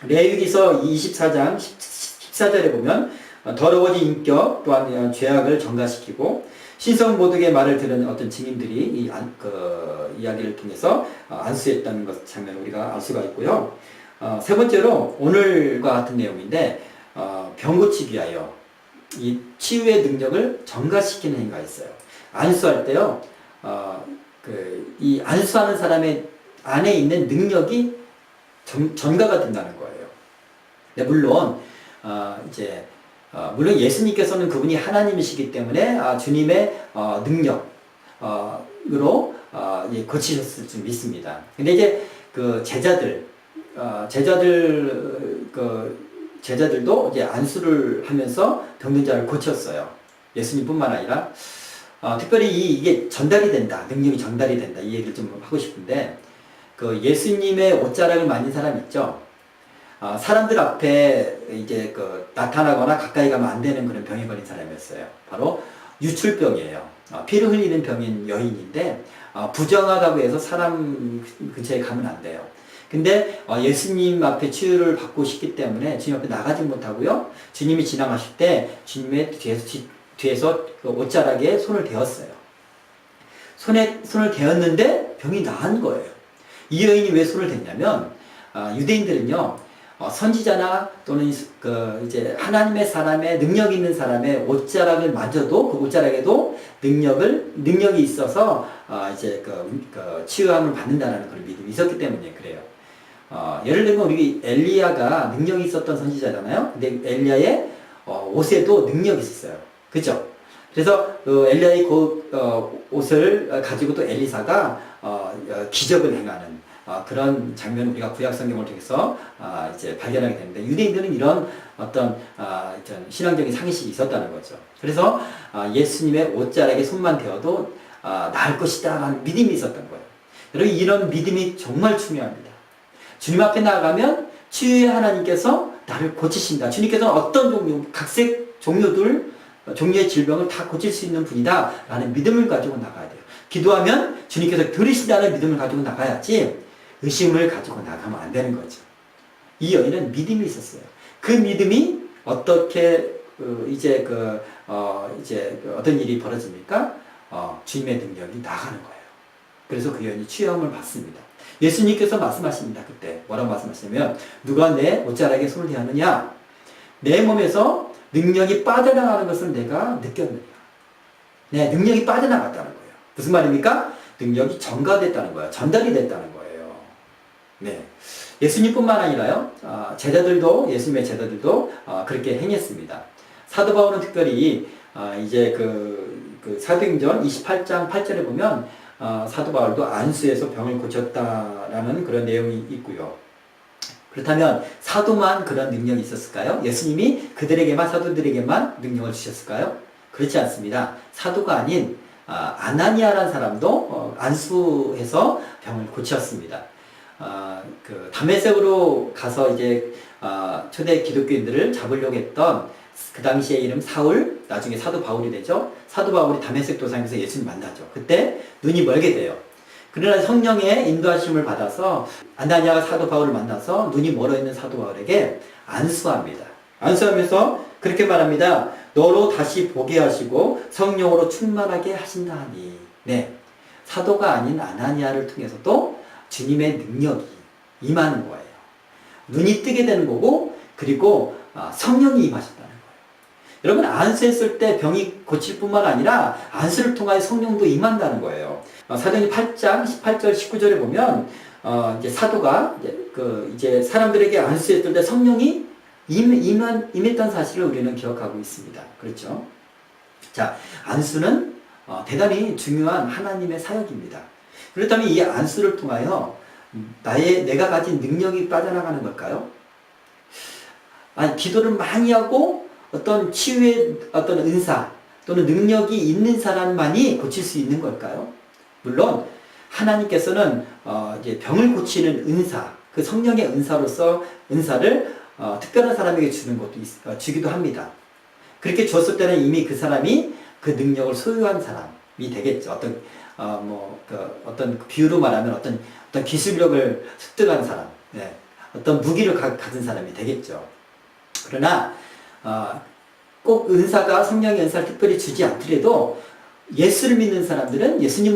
레위기서 24장 14절에 보면 더러워진 인격 또한 죄악을 전가시키고 신성 모독의 말을 들은 어떤 증인들이 이야기를 통해서 안수했다는 것 장면 우리가 알 수가 있고요. 세 번째로 오늘과 같은 내용인데 병 고치기 위하여 이 치유의 능력을 전가시키는 행위가 있어요. 안수할 때요, 이 안수하는 사람의 안에 있는 능력이 전가가 된다는 거예요. 네, 물론 물론 예수님께서는 그분이 하나님이시기 때문에 주님의 능력으로 고치셨을 줄 믿습니다. 근데 이제 제자들도 이제 안수를 하면서 병든 자를 고쳤어요. 예수님뿐만 아니라 특별히 이게 전달이 된다, 능력이 전달이 된다 이 얘기를 좀 하고 싶은데 예수님의 옷자락을 만진 사람 있죠. 사람들 앞에 이제 나타나거나 가까이 가면 안 되는 그런 병에 걸린 사람이었어요. 바로 유출병이에요. 피를 흘리는 병인 여인인데 부정하다고 해서 사람 근처에 가면 안 돼요. 근데 예수님 앞에 치유를 받고 싶기 때문에 주님 앞에 나가지 못하고요. 주님이 지나가실 때 주님의 뒤에서 그 옷자락에 손을 대었어요. 손을 대었는데 병이 나은 거예요. 이 여인이 왜 손을 댔냐면 유대인들은요 선지자나 또는 이제 하나님의 사람의 능력 있는 사람의 옷자락을 만져도 그 옷자락에도 능력이 있어서 이제 그 치유함을 받는다는 그런 믿음이 있었기 때문에 그래요. 예를 들면 우리 엘리야가 능력이 있었던 선지자잖아요. 근데 엘리야의 옷에도 능력이 있었어요. 그죠? 그래서 엘리야의 옷을 가지고 또 엘리사가 기적을 행하는 그런 장면을 우리가 구약 성경을 통해서 이제 발견하게 되는데 유대인들은 이런 어떤 신앙적인 상식이 있었다는 거죠. 그래서 예수님의 옷자락에 손만 대어도 나을 것이다 라는 믿음이 있었던 거예요. 여러분 이런 믿음이 정말 중요합니다. 주님 앞에 나아가면 치유의 하나님께서 나를 고치신다. 주님께서는 어떤 종류, 각색 종류의 질병을 다 고칠 수 있는 분이다 라는 믿음을 가지고 나가야 돼요. 기도하면 주님께서 들으신다는 믿음을 가지고 나가야지 의심을 가지고 나가면 안 되는 거죠. 이 여인은 믿음이 있었어요. 그 믿음이 어떻게 이제 어떤 일이 벌어집니까? 주님의 능력이 나가는 거예요. 그래서 그 여인이 치유함을 받습니다. 예수님께서 말씀하십니다. 그때 뭐라고 말씀하시냐면 누가 내 옷자락에 손을 대하느냐? 내 몸에서 능력이 빠져나가는 것을 내가 느꼈느냐? 네, 능력이 빠져나갔다는 거예요. 무슨 말입니까? 능력이 전가됐다는 거예요. 전달이 됐다는 거예요. 네, 예수님뿐만 아니라요. 예수님의 제자들도 그렇게 행했습니다. 사도 바울은 특별히 이제 그 사도행전 28장 8절에 보면 사도 바울도 안수에서 병을 고쳤다라는 그런 내용이 있고요. 그렇다면 사도만 그런 능력이 있었을까요? 예수님이 사도들에게만 능력을 주셨을까요? 그렇지 않습니다. 사도가 아닌 아나니아라는 사람도 안수해서 병을 고쳤습니다. 그 다메섹으로 가서 이제 초대 기독교인들을 잡으려고 했던 그 당시에 이름 사울, 나중에 사도 바울이 되죠. 사도 바울이 다메섹 도상에서 예수님 만나죠. 그때 눈이 멀게 돼요. 그러나 성령의 인도하심을 받아서 아나니아가 사도 바울을 만나서 눈이 멀어 있는 사도 바울에게 안수합니다. 안수하면서 그렇게 말합니다. 너로 다시 보게 하시고 성령으로 충만하게 하신다 하니. 네, 사도가 아닌 아나니아를 통해서도 주님의 능력이 임하는 거예요. 눈이 뜨게 되는 거고 그리고 성령이 임하셨다는 거예요. 여러분 안수했을 때 병이 고칠 뿐만 아니라 안수를 통하여 성령도 임한다는 거예요. 사도행전 8장 18절 19절에 보면 이제 사도가 이제 사람들에게 안수했을 때 성령이 임했던 사실을 우리는 기억하고 있습니다. 그렇죠? 자, 안수는 대단히 중요한 하나님의 사역입니다. 그렇다면 이 안수를 통하여 내가 가진 능력이 빠져나가는 걸까요? 아니, 기도를 많이 하고 어떤 치유의 어떤 은사 또는 능력이 있는 사람만이 고칠 수 있는 걸까요? 물론 하나님께서는 이제 병을 고치는 은사, 그 성령의 은사를 특별한 사람에게 주기도 합니다. 그렇게 주었을 때는 이미 그 사람이 그 능력을 소유한 사람이 되겠죠. 어떤 비유로 말하면 어떤 기술력을 습득한 사람, 네. 어떤 무기를 가진 사람이 되겠죠. 그러나 꼭 성령의 은사를 특별히 주지 않더라도 예수님을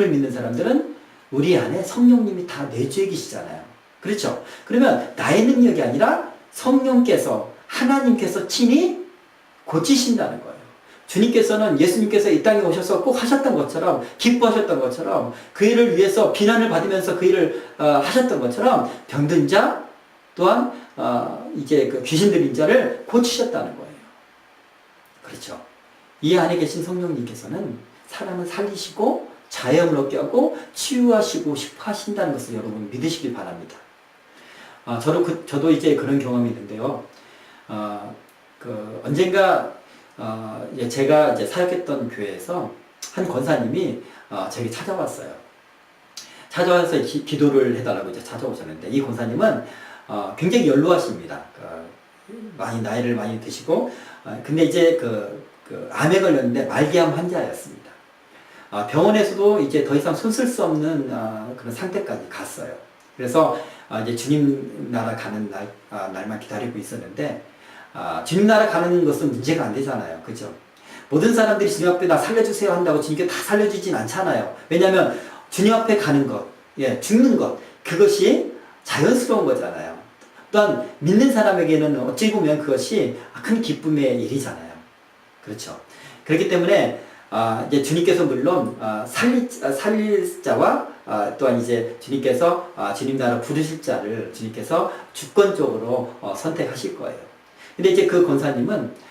믿는 사람들은 우리 안에 성령님이 다 내주해 계시잖아요. 그렇죠? 그러면 나의 능력이 아니라 성령께서 하나님께서 친히 고치신다는 거예요. 예수님께서 이 땅에 오셔서 꼭 하셨던 것처럼, 기뻐하셨던 것처럼, 그 일을 위해서 비난을 받으면서 그 일을 하셨던 것처럼 병든 자 또한 이제 그 귀신 들린 자를 고치셨다는 거예요. 그렇죠? 이 안에 계신 성령님께서는 사람을 살리시고 자유함을 얻게 하고 치유하시고 싶어 하신다는 것을 여러분 믿으시길 바랍니다. 저도 이제 그런 경험이 있는데요. 언젠가 제가 이제 사역했던 교회에서 한 권사님이 저에게 찾아왔어요. 찾아와서 기도를 해달라고 이제 찾아오셨는데 이 권사님은 굉장히 연로하십니다. 많이 나이를 많이 드시고 근데 이제 암에 걸렸는데 말기암 환자였습니다. 병원에서도 이제 더 이상 손 쓸 수 없는 그런 상태까지 갔어요. 그래서 이제 주님 나라 가는 날만 기다리고 있었는데 주님 나라 가는 것은 문제가 안 되잖아요. 그죠? 모든 사람들이 주님 앞에 나 살려주세요 한다고 주님께 다 살려주진 않잖아요. 왜냐하면 주님 앞에 가는 것, 죽는 것, 그것이 자연스러운 거잖아요. 또한 믿는 사람에게는 어찌 보면 그것이 큰 기쁨의 일이잖아요. 그렇죠. 그렇기 때문에 이제 주님께서 물론 살릴 자와 또한 이제 주님께서 주님 나라 부르실 자를 주님께서 주권적으로 선택하실 거예요. 근데 이제 그 권사님은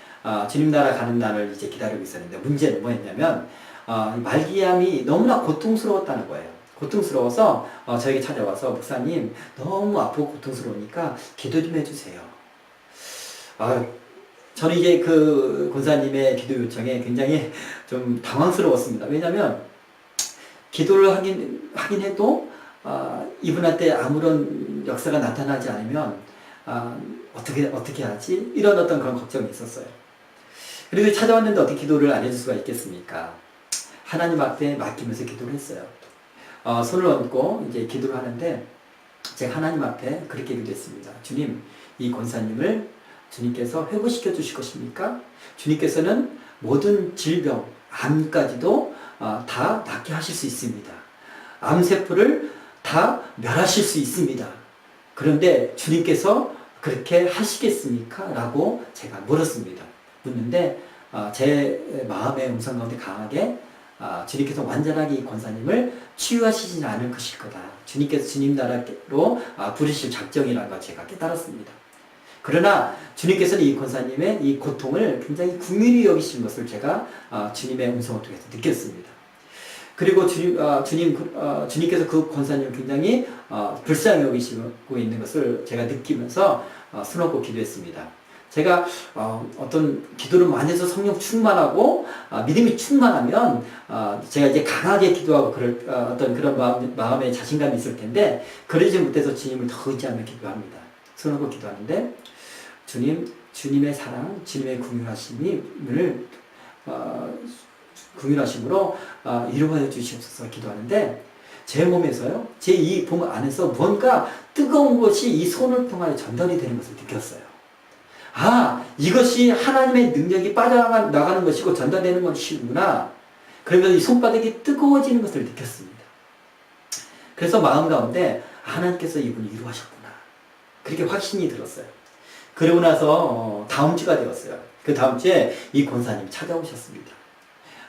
주님 나라 가는 날을 이제 기다리고 있었는데 문제는 뭐였냐면 말기암이 너무나 고통스러웠다는 거예요. 고통스러워서 저에게 찾아와서 목사님 너무 아프고 고통스러우니까 기도 좀 해주세요. 저는 이제 그 권사님의 기도 요청에 굉장히 좀 당황스러웠습니다. 왜냐하면 기도를 하긴 해도 이분한테 아무런 역사가 나타나지 않으면 어떻게 하지? 이런 어떤 그런 걱정이 있었어요. 그리고 찾아왔는데 어떻게 기도를 안 해줄 수가 있겠습니까? 하나님 앞에 맡기면서 기도를 했어요. 손을 얹고 이제 기도를 하는데 제가 하나님 앞에 그렇게 기도했습니다. 주님, 이 권사님을 주님께서 회복시켜 주실 것입니까? 주님께서는 모든 질병, 암까지도 다 낫게 하실 수 있습니다. 암세포를 다 멸하실 수 있습니다. 그런데 주님께서 그렇게 하시겠습니까? 라고 제가 물었습니다. 묻는데 제 마음의 음성 가운데 강하게 주님께서 완전하게 이 권사님을 치유하시지는 않을 것일 거다. 주님께서 주님 나라로 부르실 작정이라는 걸 제가 깨달았습니다. 그러나 주님께서는 이 권사님의 이 고통을 굉장히 긍휼히 여기신 것을 제가 주님의 음성을 통해서 느꼈습니다. 그리고 주님께서 그 권사님을 굉장히 불쌍히 여기시고 있는 것을 제가 느끼면서 손 얹고 기도했습니다. 제가 어떤 기도를 많이 해서 성령 충만하고 믿음이 충만하면 제가 이제 강하게 기도하고 어떤 그런 마음에 자신감이 있을 텐데 그러지 못해서 주님을 더 의지하며 기도합니다. 손 얹고 기도하는데 주님의 사랑, 주님의 긍휼하심으로 이루어 주시옵소서 기도하는데 제 몸에서요, 제 이 몸 안에서 뭔가 뜨거운 것이 이 손을 통하여 전달이 되는 것을 느꼈어요. 이것이 하나님의 능력이 빠져나가는 것이고 전달되는 것이구나. 그러면서 이 손바닥이 뜨거워지는 것을 느꼈습니다. 그래서 마음 가운데 하나님께서 이분을 이루하셨구나. 그렇게 확신이 들었어요. 그러고 나서 다음 주가 되었어요. 그 다음 주에 이 권사님이 찾아오셨습니다.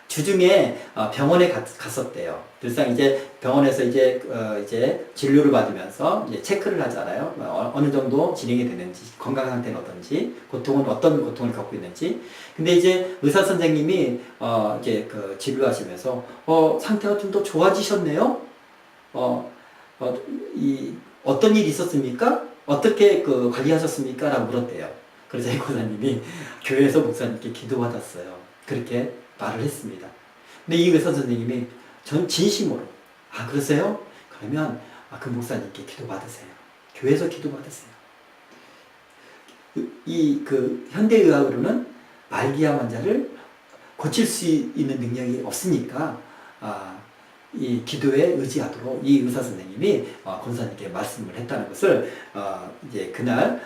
주중에 병원에 갔었대요. 늘상 이제 병원에서 이제 진료를 받으면서 이제 체크를 하잖아요. 어느 정도 진행이 되는지, 건강 상태는 어떤지, 어떤 고통을 겪고 있는지. 근데 이제 의사 선생님이 이제 진료하시면서 상태가 좀 더 좋아지셨네요. 어떤 일이 있었습니까? 어떻게 관리하셨습니까? 라고 물었대요. 그래서 이 권사님이 교회에서 목사님께 기도받았어요. 그렇게 말을 했습니다. 근데 이 의사 선생님이 전 진심으로 그러세요? 그러면 그 목사님께 기도받으세요. 교회에서 기도받으세요. 현대의학으로는 말기암 환자를 고칠 수 있는 능력이 없으니까 이 기도에 의지하도록 이 의사 선생님이 권사님께 말씀을 했다는 것을 이제 그날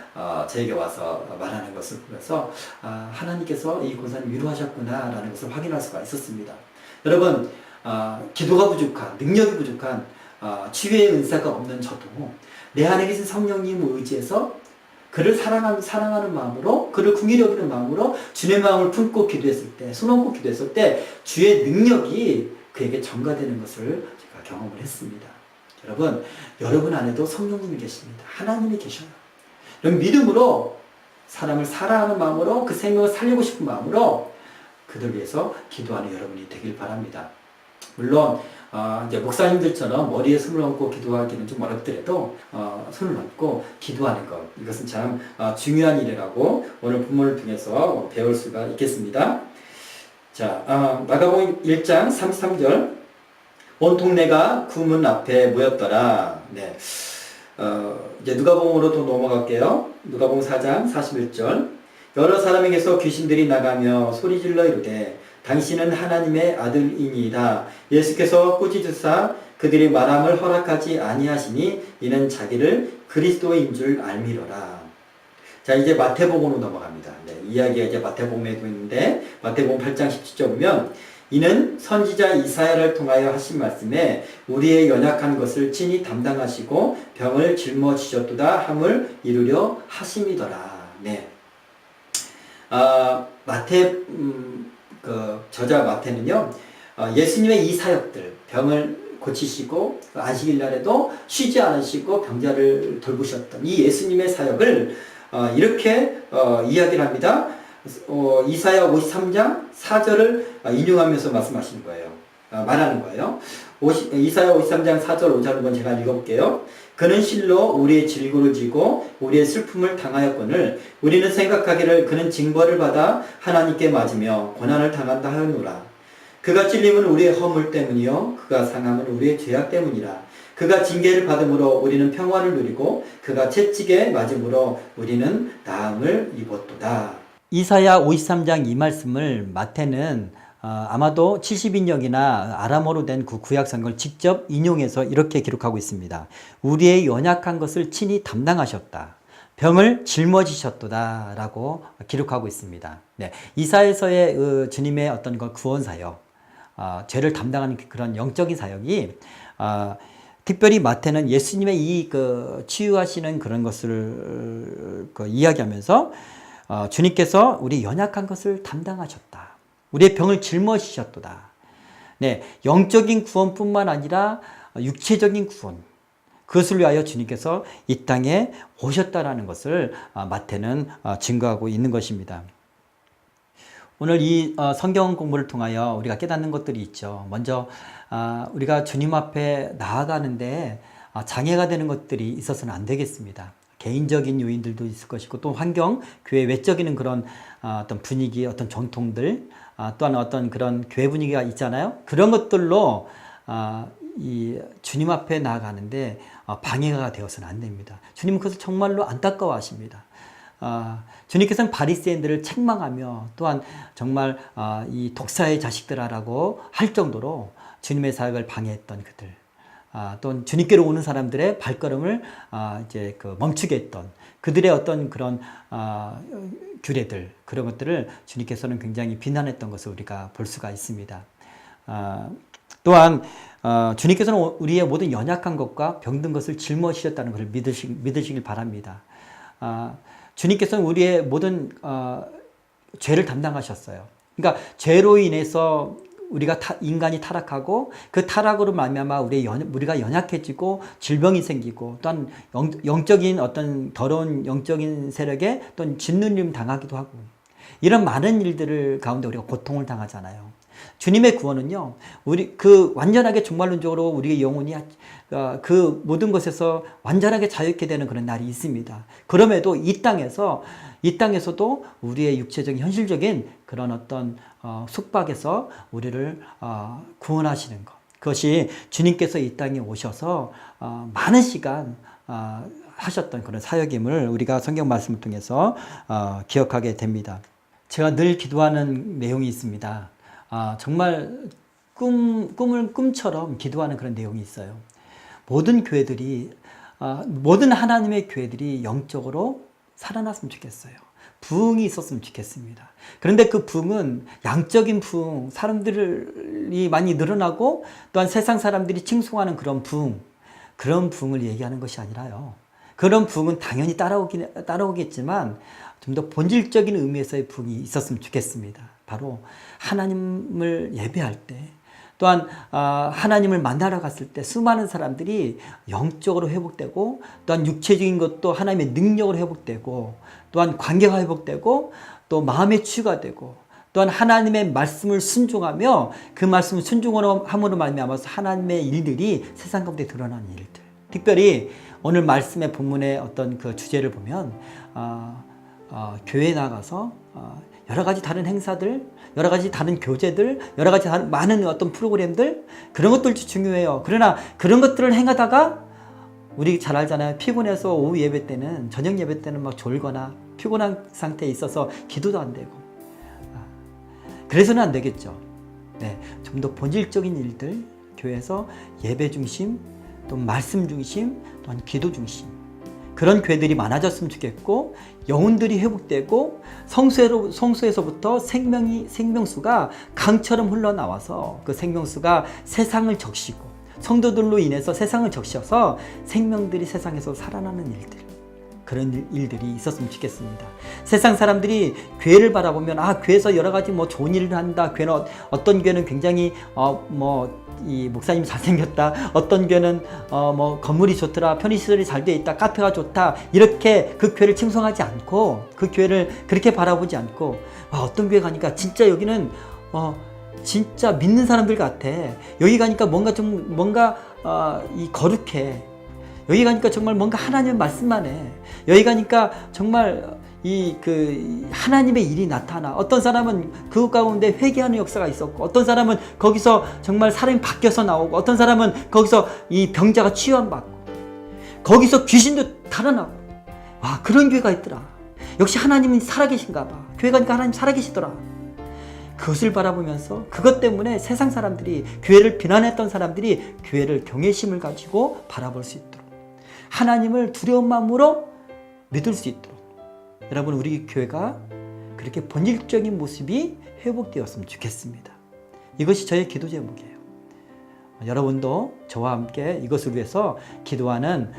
저에게 와서 말하는 것을 보면서 하나님께서 이 권사님 위로하셨구나라는 것을 확인할 수가 있었습니다. 여러분, 기도가 부족한, 능력이 부족한, 치유의 은사가 없는 저도 내 안에 계신 성령님을 의지해서 그를 사랑하는 마음으로, 그를 긍휼히 여기는 마음으로 주님의 마음을 품고 기도했을 때, 손 얹고 기도했을 때 주의 능력이 그에게 전가되는 것을 제가 경험을 했습니다. 여러분 안에도 성령님이 계십니다. 하나님이 계셔요. 여러분 믿음으로 사람을 사랑하는 마음으로 그 생명을 살리고 싶은 마음으로 그들 위해서 기도하는 여러분이 되길 바랍니다. 물론 이제 목사님들처럼 머리에 손을 얹고 기도하기는 좀 어렵더라도 손을 얹고 기도하는 것, 이것은 참 중요한 일이라고 오늘 본문을 통해서 배울 수가 있겠습니다. 자, 마가복음 1장 33절. 온 동네가 그 문 앞에 모였더라. 네. 이제 누가복음으로 또 넘어갈게요. 누가복음 4장 41절. 여러 사람에게서 귀신들이 나가며 소리질러 이르되 당신은 하나님의 아들이니이다. 예수께서 꾸짖으사 그들이 말함을 허락하지 아니하시니 이는 자기를 그리스도인 줄 알미로라. 자, 이제 마태복음으로 넘어갑니다. 네, 이야기가 이제 마태복음에도 있는데 마태복음 8장 17절 보면 이는 선지자 이사야를 통하여 하신 말씀에 우리의 연약한 것을 친히 담당하시고 병을 짊어지셨도다 함을 이루려 하심이더라. 네. 저자 마태는요, 예수님의 이 사역들, 병을 고치시고 안식일 날에도 쉬지 않으시고 병자를 돌보셨던 이 예수님의 사역을 이렇게 이야기를 합니다. 이사야 53장 4절을 인용하면서 말씀하시는 거예요. 말하는 거예요. 이사야 53장 4절 5절 한번 제가 읽어볼게요. 그는 실로 우리의 질고를 지고 우리의 슬픔을 당하였거늘 우리는 생각하기를 그는 징벌을 받아 하나님께 맞으며 고난을 당한다 하였노라. 그가 찔림은 우리의 허물 때문이요 그가 상함은 우리의 죄악 때문이라. 그가 징계를 받음으로 우리는 평화를 누리고 그가 채찍에 맞음으로 우리는 나음을 입었도다. 이사야 53장 이 말씀을 마태는 아마도 70인역이나 아람어로 된 그 구약 성경을 직접 인용해서 이렇게 기록하고 있습니다. 우리의 연약한 것을 친히 담당하셨다. 병을 짊어지셨도다 라고 기록하고 있습니다. 네, 이사야서의 주님의 어떤 구원 사역, 죄를 담당하는 그런 영적인 사역이 특별히 마태는 예수님의 이 치유하시는 그런 것을 이야기하면서 주님께서 우리 연약한 것을 담당하셨다. 우리의 병을 짊어지셨도다. 네, 영적인 구원뿐만 아니라 육체적인 구원, 그것을 위하여 주님께서 이 땅에 오셨다라는 것을 마태는 증거하고 있는 것입니다. 오늘 이 성경 공부를 통하여 우리가 깨닫는 것들이 있죠. 먼저 우리가 주님 앞에 나아가는데 장애가 되는 것들이 있어서는 안 되겠습니다. 개인적인 요인들도 있을 것이고 또 환경, 교회 외적인 그런 어떤 분위기, 어떤 전통들, 또한 어떤 그런 교회 분위기가 있잖아요. 그런 것들로 이 주님 앞에 나아가는데 방해가 되어서는 안 됩니다. 주님은 그것을 정말로 안타까워하십니다. 주님께서는 바리새인들을 책망하며 또한 정말 이 독사의 자식들아라고 할 정도로 주님의 사역을 방해했던 그들, 또 주님께로 오는 사람들의 발걸음을 이제 멈추게 했던 그들의 어떤 그런 규례들, 그런 것들을 주님께서는 굉장히 비난했던 것을 우리가 볼 수가 있습니다. 또한 주님께서는 우리의 모든 연약한 것과 병든 것을 짊어지셨다는 것을 믿으시길 바랍니다. 주님께서는 우리의 모든 죄를 담당하셨어요. 그러니까 죄로 인해서 우리가 인간이 타락하고 그 타락으로 말미암아 우리가 연약해지고 질병이 생기고 또한 영적인 어떤 더러운 영적인 세력에 또는 짓눌림 당하기도 하고 이런 많은 일들을 가운데 우리가 고통을 당하잖아요. 주님의 구원은요, 우리 완전하게 종말론적으로 우리의 영혼이 그 모든 것에서 완전하게 자유케 되는 그런 날이 있습니다. 그럼에도 이 땅에서도 우리의 육체적인 현실적인 그런 어떤 속박에서 우리를 구원하시는 것, 그것이 주님께서 이 땅에 오셔서 많은 시간 하셨던 그런 사역임을 우리가 성경 말씀을 통해서 기억하게 됩니다. 제가 늘 기도하는 내용이 있습니다. 정말 꿈처럼 기도하는 그런 내용이 있어요. 모든 교회들이, 모든 하나님의 교회들이 영적으로 살아났으면 좋겠어요. 부흥이 있었으면 좋겠습니다. 그런데 그 부흥은 양적인 부흥, 사람들이 많이 늘어나고 또한 세상 사람들이 칭송하는 그런 부흥을 얘기하는 것이 아니라요. 그런 부흥은 당연히 따라오겠지만 좀 더 본질적인 의미에서의 부흥이 있었으면 좋겠습니다. 바로 하나님을 예배할 때, 또한 하나님을 만나러 갔을 때 수많은 사람들이 영적으로 회복되고 또한 육체적인 것도 하나님의 능력으로 회복되고 또한 관계가 회복되고 또 마음의 치유가 되고 또한 하나님의 말씀을 순종하며 그 말씀을 순종함으로 말미암아서 하나님의 일들이 세상 가운데 드러나는 일들, 특별히 오늘 말씀의 본문의 어떤 그 주제를 보면 교회에 나가서 여러 가지 다른 행사들, 여러 가지 다른 교제들, 여러 가지 다른 많은 어떤 프로그램들, 그런 것들도 중요해요. 그러나 그런 것들을 행하다가 우리 잘 알잖아요. 피곤해서 오후 예배 때는, 저녁 예배 때는 막 졸거나 피곤한 상태에 있어서 기도도 안 되고, 그래서는 안 되겠죠. 네, 좀 더 본질적인 일들, 교회에서 예배 중심, 또 말씀 중심, 또한 기도 중심, 그런 교회들이 많아졌으면 좋겠고, 영혼들이 회복되고 성소에서부터 생명수가 강처럼 흘러나와서 그 생명수가 세상을 적시고, 성도들로 인해서 세상을 적셔서 생명들이 세상에서 살아나는 일들, 그런 일들이 있었으면 좋겠습니다. 세상 사람들이 교회를 바라보면 교회에서 여러 가지 좋은 일을 한다. 교회는 어떤 교회는 굉장히 이 목사님이 잘생겼다. 어떤 교회는 건물이 좋더라. 편의시설이 잘 돼 있다. 카페가 좋다. 이렇게 그 교회를 칭송하지 않고, 그 교회를 그렇게 바라보지 않고, 어떤 교회 가니까 진짜 여기는 진짜 믿는 사람들 같아. 여기 가니까 뭔가 이 거룩해. 여기 가니까 정말 뭔가 하나님의 말씀만 해. 여기 가니까 정말 하나님의 일이 나타나. 어떤 사람은 그 가운데 회개하는 역사가 있었고, 어떤 사람은 거기서 정말 사람이 바뀌어서 나오고, 어떤 사람은 거기서 이 병자가 치유받고, 거기서 귀신도 달아나고. 그런 교회가 있더라. 역시 하나님은 살아계신가 봐. 교회 가니까 하나님 살아계시더라. 그것을 바라보면서, 그것 때문에 세상 사람들이, 교회를 비난했던 사람들이 교회를 경외심을 가지고 바라볼 수 있도록, 하나님을 두려운 마음으로 믿을 수 있도록, 여러분, 우리 교회가 그렇게 본질적인 모습이 회복되었으면 좋겠습니다. 이것이 저의 기도 제목이에요. 여러분도 저와 함께 이것을 위해서 기도하는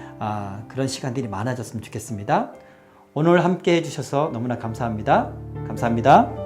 그런 시간들이 많아졌으면 좋겠습니다. 오늘 함께 해주셔서 너무나 감사합니다. 감사합니다.